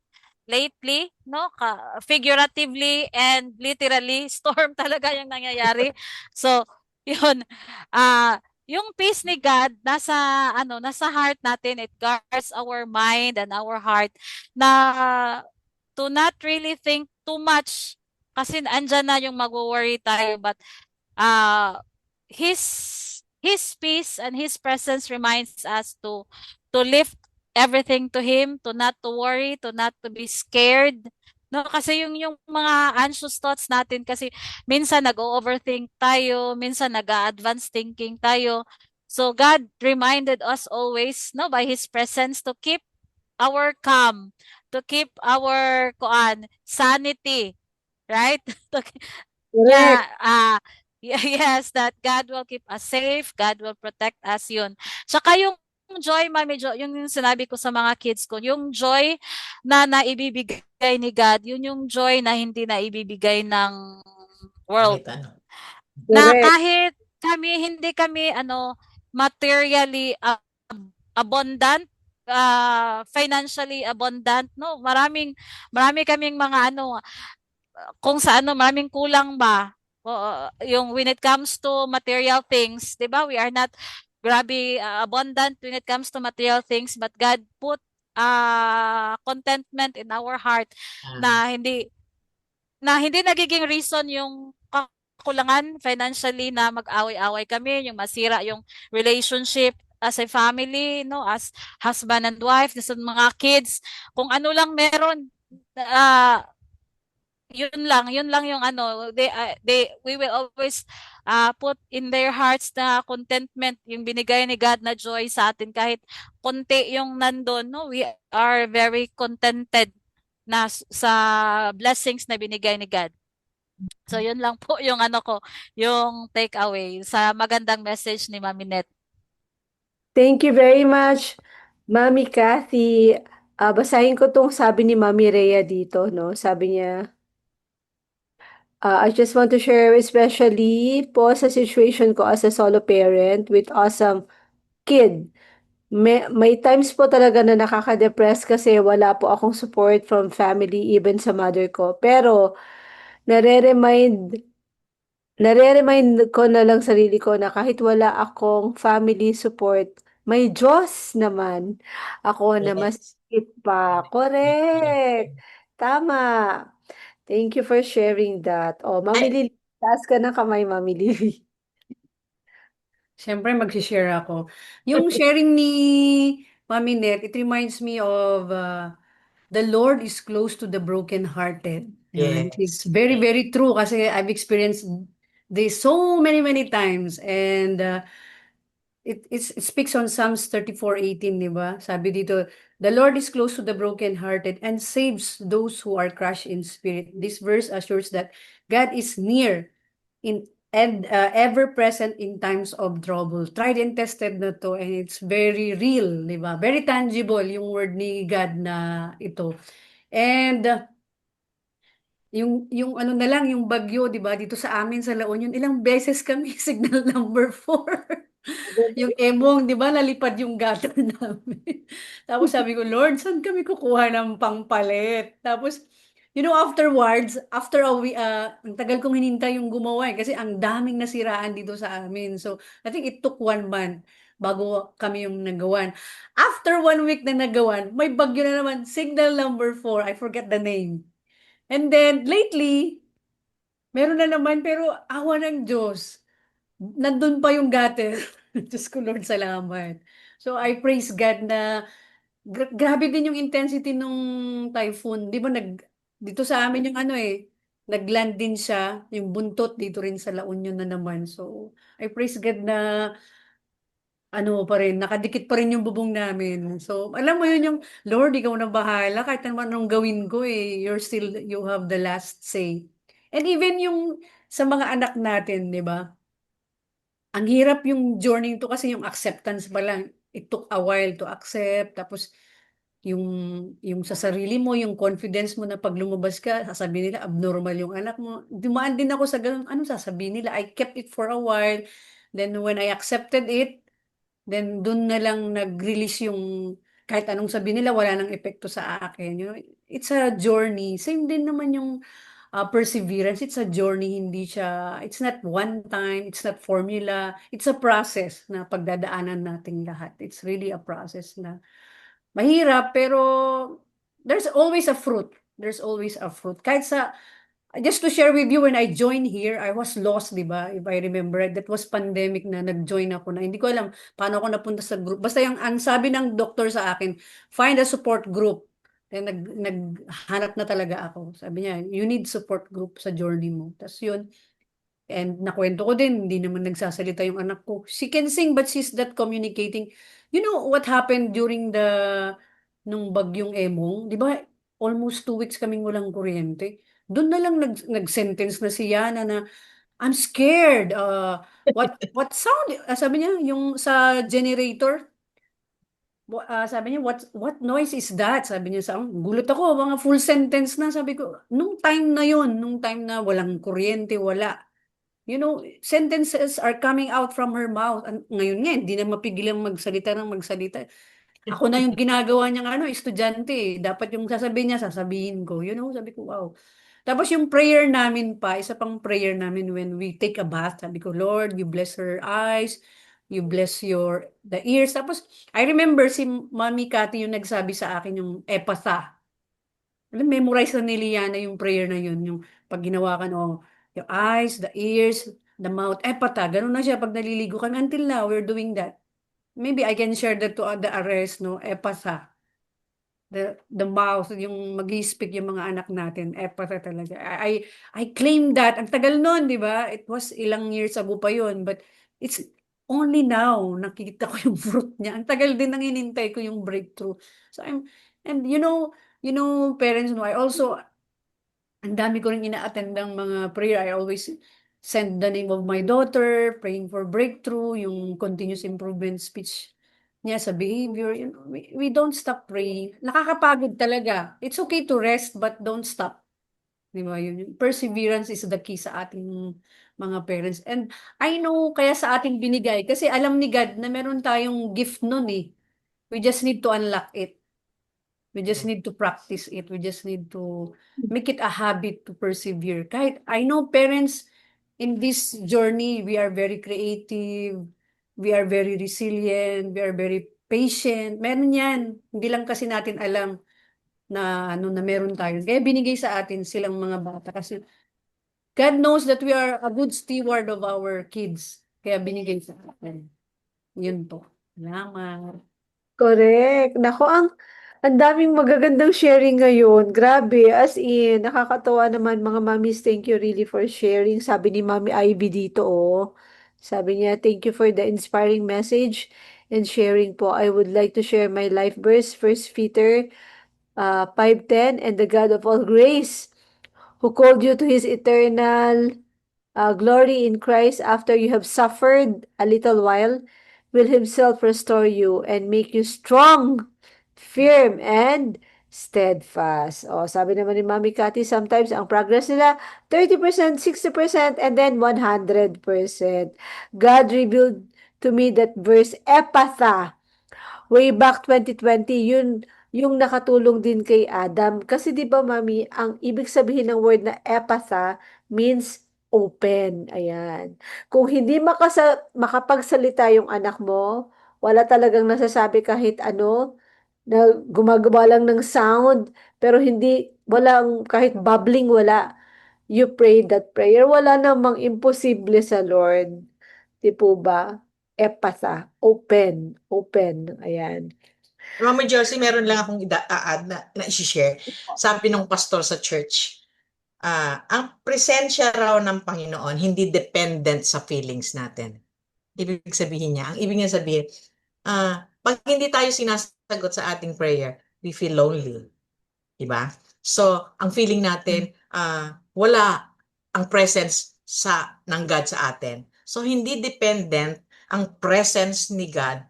lately, no? Figuratively and literally, storm talaga yung nangyayari. So, yun. Yung peace ni God nasa heart natin. It guards our mind and our heart na to not really think too much kasi andyan na yung magwo-worry tayo, but uh his his peace and his presence reminds us to lift everything to him, to not to worry, to not to be scared. No, kasi yung mga anxious thoughts natin kasi minsan nag-overthink tayo, minsan nag-advance thinking tayo. So God reminded us always, no, by his presence to keep our calm, to keep our sanity, right? Yeah, Correct. yes, that God will keep us safe, God will protect us, yun. Tsaka yung joy, Mami Jo, yung sinabi ko sa mga kids ko, yung joy na naibibigay ni God, yun yung joy na hindi naibibigay ng world. Kahit ano. Na Correct. kahit hindi kami materially abundant, financially abundant, no? Marami kaming mga kung sa maraming kulang ba. Oo, yung when it comes to material things, 'di ba? We are not grabe abundant when it comes to material things, but God put contentment in our heart Ah, na hindi nagiging reason yung kakulangan financially na mag-away-away kami, yung masira yung relationship as a family, no, as husband and wife, sa mga kids, kung ano lang meron, ah yun lang yung we will always put in their hearts na contentment, yung binigay ni God na joy sa atin kahit konti yung nandun, no, we are very contented na sa blessings na binigay ni God. So yun lang po yung yung take away sa magandang message ni Mami Net. Thank you very much, Mami Kathy. Basahin ko tong sabi ni Mami Rhea dito, no? Sabi niya, I just want to share especially po sa situation ko as a solo parent with awesome kid. May times po talaga na nakaka-depress kasi wala po akong support from family, even sa mother ko. Pero, nare-remind, nare-remind ko na lang sarili ko na kahit wala akong family support, may Diyos naman. Ako na mas yes. higit pa. Correct. Tama. Thank you for sharing that. Oh, Mami Ay, Lily, taas ka ng kamay, Mami Lily. Siyempre, mag-share ako. Yung sharing ni Mami Net, it reminds me of the Lord is close to the brokenhearted. And it's yes. very, very true kasi I've experienced this so many, many times. And it speaks on Psalms 34:18, di ba? Sabi dito, the Lord is close to the brokenhearted and saves those who are crushed in spirit. This verse assures that God is near in and ever present in times of trouble. Tried and tested na to and it's very real, di ba? Very tangible yung word ni God na ito. And yung ano na lang, yung bagyo, di ba? Dito sa amin sa La Union, ilang beses kami signal number 4. Yung emong, di ba, nalipad yung gutter namin. Tapos sabi ko, Lord, saan kami kukuha ng pangpalit? Tapos, afterwards, after ang tagal kong hinintay yung gumawa kasi ang daming nasiraan dito sa amin. So, I think it took 1 month bago kami yung nagawan. After 1 week na nagawan, may bagyo na naman, signal number 4, I forget the name. And then, lately, meron na naman, pero awa ng Diyos, nandun pa yung gutter. Diyos ko, Lord, salamat. So, I praise God na grabe din yung intensity nung typhoon. Di ba, dito sa amin yung nagland din siya, yung buntot dito rin sa La Union na naman. So, I praise God na pa rin, nakadikit pa rin yung bubong namin. So, alam mo yun yung, Lord, ikaw na bahala, kahit naman anong gawin ko you have the last say. And even yung sa mga anak natin, di ba? Ang hirap yung journey to kasi yung acceptance pa lang. It took a while to accept. Tapos, yung, yung sa sarili mo, yung confidence mo na pag lumabas ka, sasabihin nila, abnormal yung anak mo. Dumaan din ako sa ganun, ano sasabihin nila? I kept it for a while. Then when I accepted it, then dun na lang nag-release yung kahit anong sabihin nila, wala nang epekto sa akin. It's a journey. Same din naman yung perseverance. It's a journey, it's not one time, it's not formula. It's a process na pagdadaanan nating lahat. It's really a process na mahirap, pero there's always a fruit. There's always a fruit. Just to share with you, when I joined here, I was lost, di ba? If I remember right, that was pandemic na nag-join ako na. Hindi ko alam paano ako napunta sa group. Basta ang sabi ng doktor sa akin, find a support group. Then naghanap na talaga ako. Sabi niya, you need support group sa journey mo. Tapos yun, and nakwento ko din, hindi naman nagsasalita yung anak ko. She can sing but she's not communicating. You know what happened during the nung bagyong Emong, di ba, almost 2 weeks kaming walang kuryente. Doon na lang nag-sentence na si Yana na, I'm scared. What sound? Sabi niya, yung sa generator, sabi niya, what noise is that? Sabi niya sa akin, gulat ako, mga full sentence na. Sabi ko, nung time na walang kuryente, wala. You know, sentences are coming out from her mouth. Ngayon nga, hindi na mapigilang magsalita ng magsalita. Ako na yung ginagawa niyang estudyante eh. Dapat yung sasabihin niya, sasabihin ko. You know, sabi ko, wow. Tapos yung prayer namin pa, isa pang prayer namin when we take a bath, sabi ko, Lord, you bless her eyes, you bless the ears. Tapos, I remember si Mami Cathy yung nagsabi sa akin yung epatha. Alam, memorize na ni Liana yung prayer na yun, yung pag ginawa ka, yung eyes, the ears, the mouth, epatha. Ganun na siya pag naliligo ka. Until now, we're doing that. Maybe I can share that to the arrest, no? Epatha. The mouth, yung mag-speak yung mga anak natin, epatha talaga. I claim that. Ang tagal nun, di ba? It was ilang years ago pa yun. But it's only now nakikita ko yung fruit niya. Ang tagal din nang hinintay ko yung breakthrough. So and parents, no, I also, ang dami ko rin ina-attendang mga prayer. I always send the name of my daughter, praying for breakthrough, yung continuous improvement speech niya sa behavior. You know, we don't stop praying. Nakakapagod talaga. It's okay to rest, but don't stop. Di ba? Yun, perseverance is the key sa ating mga parents. And I know, kaya sa ating binigay, kasi alam ni God na meron tayong gift nun eh. We just need to unlock it. We just need to practice it. We just need to make it a habit to persevere. Kahit I know parents in this journey, we are very creative, we are very resilient, we are very patient. Meron yan. Hindi lang kasi natin alam na na meron tayo. Kaya binigay sa atin silang mga bata. Kasi God knows that we are a good steward of our kids. Kaya binigay sa atin. Yun po. Salamat. Correct. Nako, ang daming magagandang sharing ngayon. Grabe, as in, nakakatawa naman mga mommies. Thank you really for sharing. Sabi ni Mami Ivy dito, oh. Sabi niya, thank you for the inspiring message and sharing po. I would like to share my life verse, 1 Peter 5:10, and the God of all grace, who called you to his eternal glory in Christ after you have suffered a little while, will himself restore you and make you strong, firm, and steadfast. O, sabi naman ni Mami Cathy, sometimes ang progress nila, 30%, 60%, and then 100%. God revealed to me that verse, epatha, way back 2020, yun yung nakatulong din kay Adam. Kasi di ba, Mami, ang ibig sabihin ng word na epatha means open. Ayan. Kung hindi makapagsalita yung anak mo, wala talagang nasasabi kahit ano, na gumagawa lang ng sound, pero walang kahit bubbling, wala. You pray that prayer. Wala namang imposible sa Lord. Di po ba? Epatha, open, open. Ayan. Mama Josie, meron lang akong i-add na i-share. Sabi ng pastor sa church, ang presensya raw ng Panginoon hindi dependent sa feelings natin. Ibig sabihin niya, ang ibig niya sabihin, pag hindi tayo sinasagot sa ating prayer, we feel lonely. Diba? So, ang feeling natin, wala ang presence ng God sa atin. So, hindi dependent ang presence ni God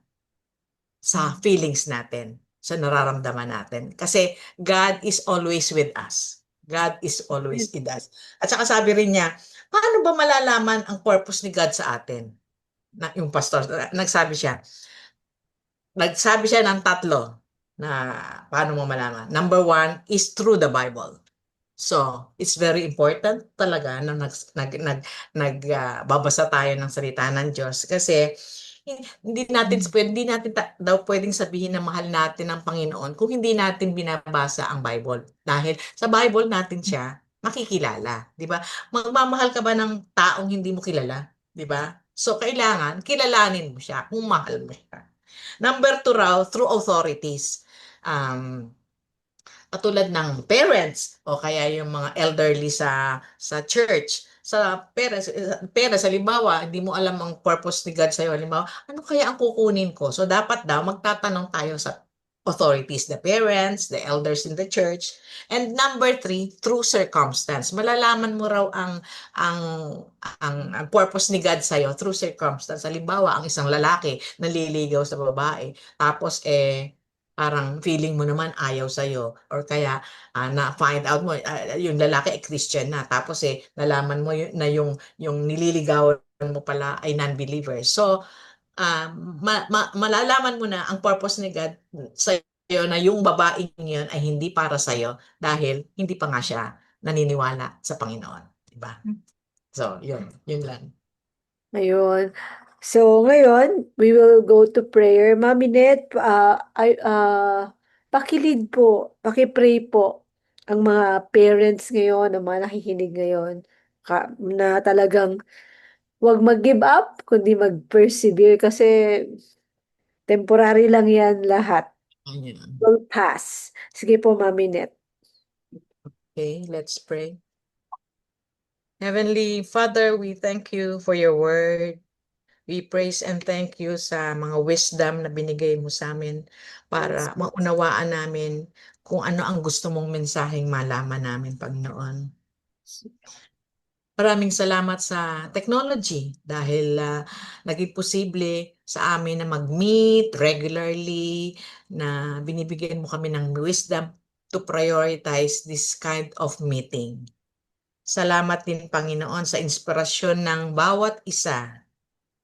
sa feelings natin, sa nararamdaman natin. Kasi God is always with us. God is always with us. At saka sabi rin niya, paano ba malalaman ang purpose ni God sa atin? Yung pastor, nagsabi siya ng tatlo na paano mo malaman. Number 1 is through the Bible. So, it's very important talaga na nagbabasa tayo ng salita ng Diyos kasi hindi natin daw pwedeng sabihin na mahal natin ang Panginoon kung hindi natin binabasa ang Bible. Dahil sa Bible natin siya makikilala, 'di ba? Magmamahal ka ba ng taong hindi mo kilala, 'di ba? So kailangan kilalanin mo siya kung mahal mo siya. Number 2 raw, through authorities. Katulad ng parents o kaya yung mga elderly sa church. Sa parents, halimbawa, hindi mo alam ang purpose ni God sa'yo. Halimbawa, ano kaya ang kukunin ko? So, dapat daw magtatanong tayo sa authorities, the parents, the elders in the church. And number 3, through circumstance. Malalaman mo raw ang ang purpose ni God sa'yo through circumstance. Halimbawa, ang isang lalaki naliligaw sa babae, tapos parang feeling mo naman ayaw sa'yo, or kaya na-find out mo, yung lalaki ay Christian na, tapos nalaman mo na yung nililigawan mo pala ay non-believer. So, malalaman mo na ang purpose ni God sa iyo, na yung babaeng yun ay hindi para sa iyo dahil hindi pa nga siya naniniwala sa Panginoon, di ba? So, yun lang. Ayun. So, ngayon, we will go to prayer. Mami Net, pakilid po, pakipray po ang mga parents ngayon, ang mga nakikinig ngayon, na talagang huwag mag-give up, kundi mag-persevere kasi temporary lang yan lahat. Ayan. Will pass. Sige po, Mami Net. Okay, let's pray. Heavenly Father, we thank you for your word. We praise and thank you sa mga wisdom na binigay mo sa amin para maunawaan namin kung ano ang gusto mong mensaheng malaman namin, Panginoon. Maraming salamat sa technology dahil naging posible sa amin na mag-meet regularly, na binibigyan mo kami ng wisdom to prioritize this kind of meeting. Salamat din, Panginoon, sa inspirasyon ng bawat isa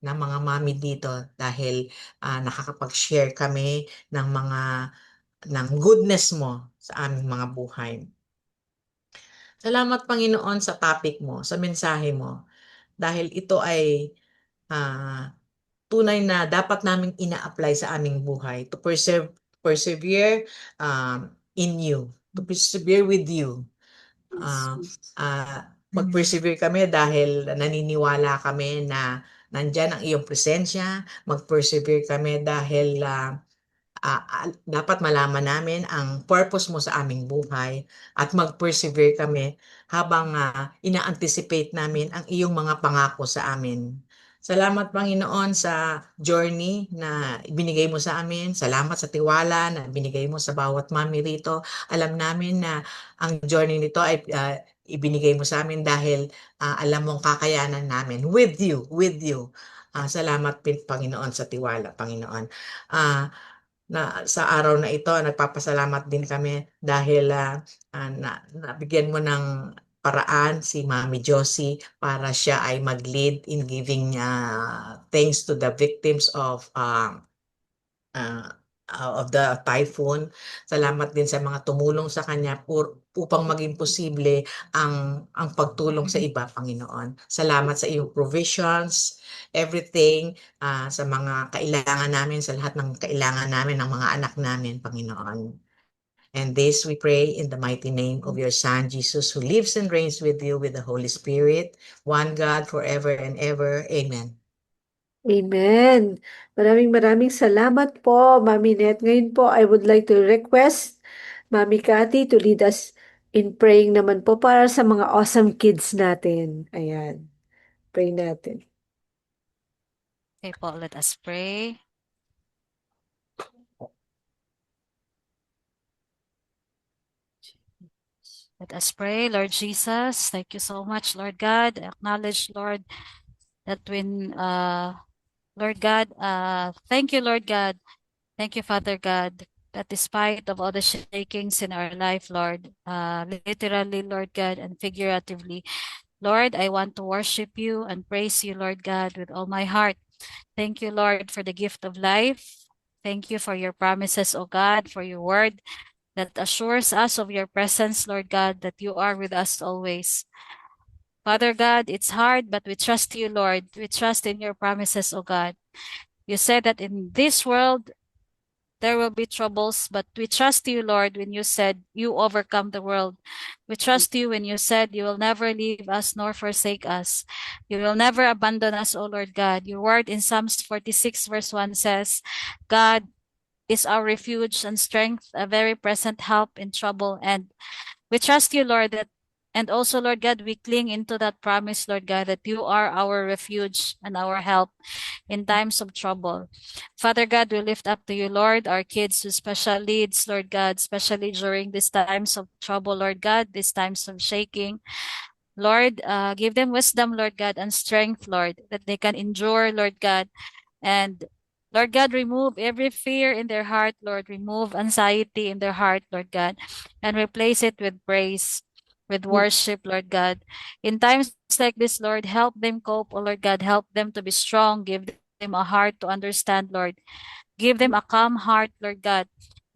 ng mga mami dito dahil nakakapag-share kami ng goodness mo sa aming mga buhay. Salamat, Panginoon, sa topic mo, sa mensahe mo, dahil ito ay tunay na dapat naming ina-apply sa aming buhay to persevere in you, to persevere with you. Mag-persevere kami dahil naniniwala kami na nandyan ang iyong presensya. Mag-persevere kami dahil dapat malaman namin ang purpose mo sa aming buhay, at mag-persevere kami habang ina-anticipate namin ang iyong mga pangako sa amin. Salamat, Panginoon, sa journey na ibinigay mo sa amin. Salamat sa tiwala na binigay mo sa bawat mami rito. Alam namin na ang journey nito ay ibinigay mo sa amin dahil alam mong kakayanan namin with you. Salamat, Panginoon, sa tiwala, Panginoon. Na sa araw na ito, nagpapasalamat din kami dahil nabigyan mo ng paraan si Mami Josie para siya ay mag-lead in giving thanks to the victims of the typhoon. Salamat din sa mga tumulong sa kanya upang maging posible ang pagtulong sa iba, Panginoon. Salamat sa iyong provisions, everything, sa mga kailangan namin, sa lahat ng kailangan namin ng mga anak namin, Panginoon. And this we pray in the mighty name of your Son, Jesus, who lives and reigns with you with the Holy Spirit, one God, forever and ever. Amen. Amen. Maraming salamat po, Mami Net. Ngayon po, I would like to request Mami Cathy to lead us in praying naman po para sa mga awesome kids natin. Ayan. Pray natin. Okay po, let us pray. Let us pray. Lord Jesus, thank you so much, Lord God. I acknowledge, Lord, that when, Lord God, thank you, Lord God. Thank you, Father God, that despite of all the shakings in our life, Lord, literally, Lord God, and figuratively, Lord, I want to worship you and praise you, Lord God, with all my heart. Thank you, Lord, for the gift of life. Thank you for your promises, O God, for your word that assures us of your presence, Lord God, that you are with us always. Father God, it's hard, but we trust you, Lord. We trust in your promises, O God. You said that in this world, there will be troubles, but we trust you, Lord, when you said you overcome the world. We trust you when you said you will never leave us nor forsake us. You will never abandon us, O Lord God. Your word in Psalms 46 verse 1 says, God is our refuge and strength, a very present help in trouble. And we trust you, Lord, that And also, Lord God, we cling into that promise, Lord God, that you are our refuge and our help in times of trouble. Father God, we lift up to you, Lord, our kids with special needs, Lord God, especially during these times of trouble, Lord God, these times of shaking. Lord, give them wisdom, Lord God, and strength, Lord, that they can endure, Lord God. And Lord God, remove every fear in their heart, Lord. Remove anxiety in their heart, Lord God, and replace it with praise, with worship, Lord God. In times like this, Lord, help them cope, oh Lord God. Help them to be strong. Give them a heart to understand, Lord. Give them a calm heart, Lord God.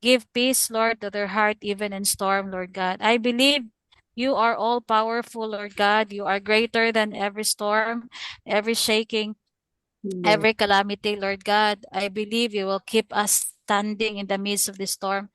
Give peace, Lord, to their heart, even in storm, Lord God. I believe you are all powerful, Lord God. You are greater than every storm, every shaking, Amen. every calamity, Lord God. I believe you will keep us standing in the midst of the storm.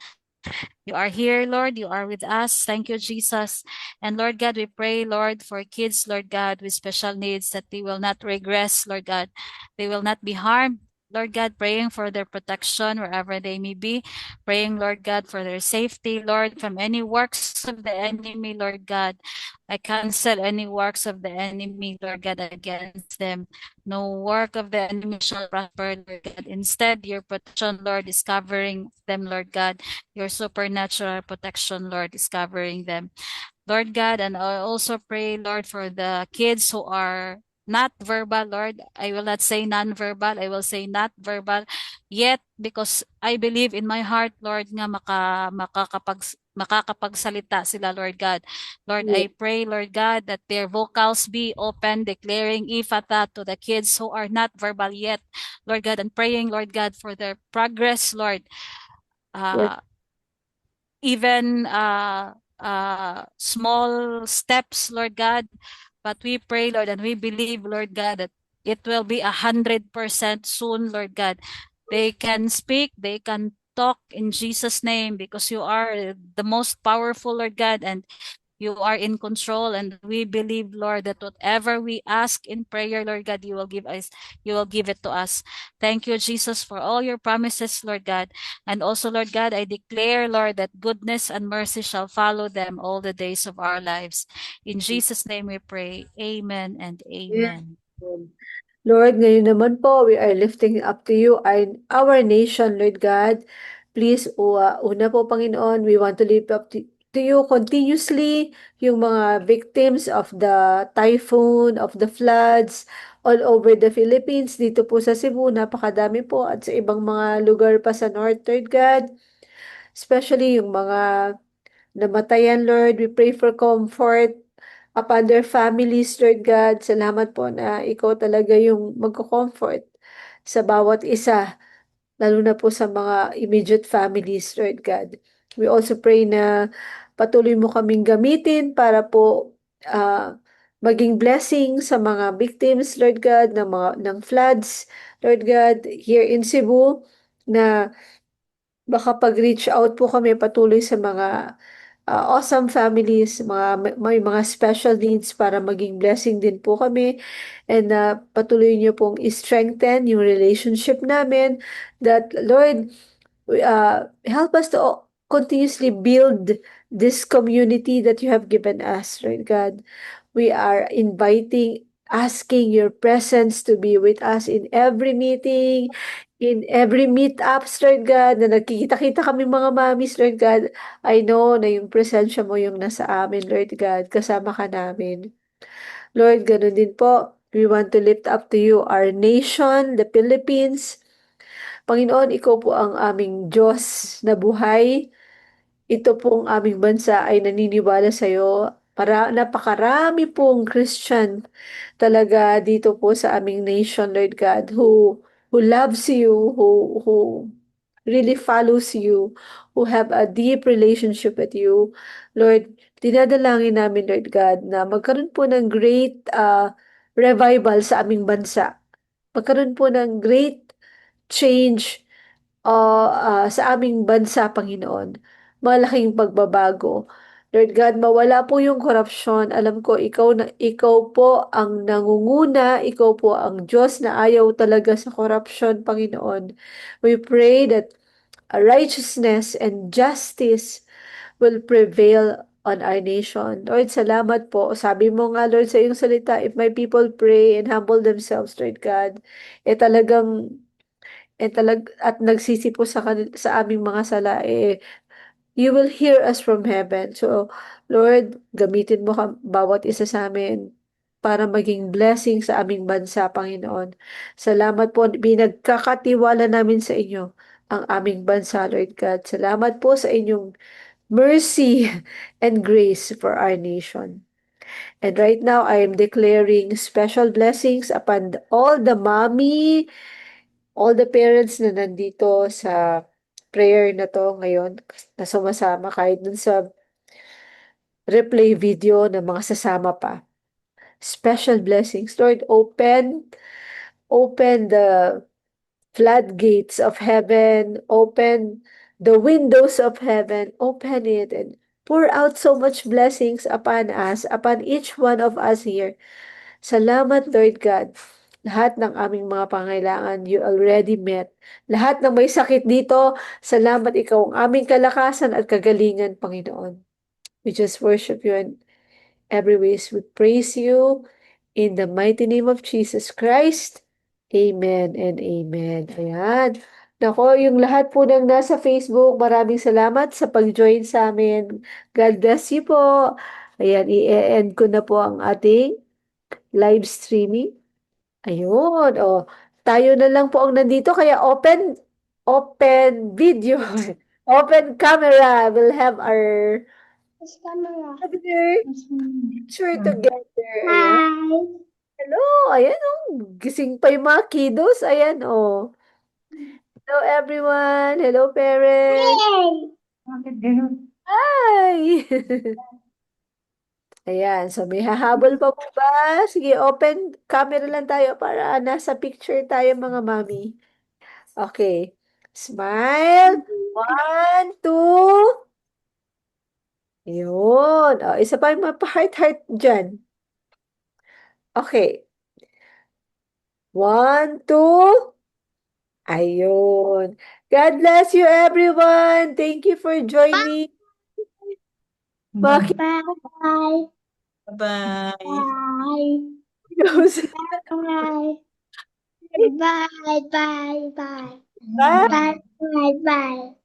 You are here, Lord. You are with us. Thank you, Jesus. And Lord God, we pray, Lord, for kids, Lord God, with special needs that they will not regress, Lord God. They will not be harmed. Lord God, praying for their protection wherever they may be. Praying, Lord God, for their safety, Lord, from any works of the enemy, Lord God. I cancel any works of the enemy, Lord God, against them. No work of the enemy shall prosper, Lord God. Instead, your protection, Lord, is covering them, Lord God. Your supernatural protection, Lord, is covering them. Lord God, and I also pray, Lord, for the kids who are not verbal, Lord. I will not say non-verbal. I will say not verbal yet because I believe in my heart, Lord, nga makakapagsalita sila, Lord God. Lord, Yeah. I pray, Lord God, that their vocals be open, declaring ifata to the kids who are not verbal yet, Lord God, and praying, Lord God, for their progress, Lord. Yes. Uh, even small steps, Lord God. But we pray, Lord, and we believe, Lord God, that it will be 100% soon, Lord God. They can speak, they can talk in Jesus' name because you are the most powerful, Lord God, and you are in control, and we believe, Lord, that whatever we ask in prayer, Lord God, you will give us, you will give it to us. Thank you, Jesus, for all your promises, Lord God. And also, Lord God, I declare, Lord, that goodness and mercy shall follow them all the days of our lives. In Jesus' name we pray. Amen and amen. Lord, ngayon naman po, we are lifting up to you our nation, Lord God. Please, una po, Panginoon, we want to lift up to you continuously yung mga victims of the typhoon, of the floods, all over the Philippines, dito po sa Cebu, napakadami po, at sa ibang mga lugar pa sa North, Lord God. Especially yung mga namatayan, Lord. We pray for comfort upon their families, Lord God. Salamat po na ikaw talaga yung magko-comfort sa bawat isa, lalo na po sa mga immediate families, Lord God. We also pray na patuloy mo kaming gamitin para po maging blessing sa mga victims, Lord God, ng floods, Lord God, here in Cebu, na baka pag-reach out po kami patuloy sa mga awesome families, may mga special needs para maging blessing din po kami. And patuloy niyo pong i-strengthen yung relationship namin. That, Lord, help us to continuously build this community that you have given us, Lord God. We are asking your presence to be with us in every meeting, in every meetups, Lord God, na nagkikita-kita kami mga mamis, Lord God. I know na yung presensya mo yung nasa amin, Lord God. Kasama ka namin. Lord, ganun din po. We want to lift up to you our nation, the Philippines. Panginoon, ikaw po ang aming Diyos na buhay. Ito pong aming bansa ay naniniwala sa iyo. Napakarami pong Christian talaga dito po sa aming nation, Lord God, who loves you, who really follows you, who have a deep relationship with you. Lord, dinadalangin namin, Lord God, na magkaroon po ng great revival sa aming bansa. Magkaroon po ng great change sa aming bansa, Panginoon. Malaking pagbabago. Lord God, mawala po yung korupsyon. Alam ko, ikaw po ang nangunguna, ikaw po ang Diyos na ayaw talaga sa korupsyon, Panginoon. We pray that righteousness and justice will prevail on our nation. Lord, salamat po. Sabi mo nga, Lord, sa iyong salita, if my people pray and humble themselves, Lord God, talagang, at nagsisipo sa aming mga sala, you will hear us from heaven. So, Lord, gamitin mo bawat isa sa amin para maging blessing sa aming bansa, Panginoon. Salamat po, pinagkakatiwala namin sa inyo ang aming bansa, Lord God. Salamat po sa inyong mercy and grace for our nation. And right now, I am declaring special blessings upon all the mommy, all the parents na nandito sa prayer na to ngayon, na sumasama kahit dun sa replay video ng mga sasama pa. Special blessings. Lord, open the floodgates of heaven, open the windows of heaven, open it and pour out so much blessings upon us, upon each one of us here. Salamat, Lord God. Lahat ng aming mga pangailangan, you already met. Lahat ng may sakit dito, salamat, ikaw ang aming kalakasan at kagalingan, Panginoon. We just worship you in every ways. We praise you in the mighty name of Jesus Christ. Amen and amen. Ayan. Nako, yung lahat po ng nasa Facebook, maraming salamat sa pag-join sa amin. God bless you po. Ayan, i-end ko na po ang ating live streaming. Ayun, oh. Tayo na lang po ang nandito, kaya open video, open camera. We'll have our picture together. Ayan. Hello, ayan oh. Gising pa yung mga kiddos. Ayan oh. Hello everyone. Hello parents. Hi. Ayan, so may hahabol pa po ba? Sige, open camera lang tayo para nasa picture tayo mga mami. Okay. Smile. 1, 2. Yun. Oh, isa pa yung mapa-heart-heart dyan. Okay. 1, 2. Ayun. God bless you everyone. Thank you for joining. Bakit? Bye. Bye. Bye. Bye. Bye. Bye. Bye. Bye. Bye. Bye. Bye. Bye.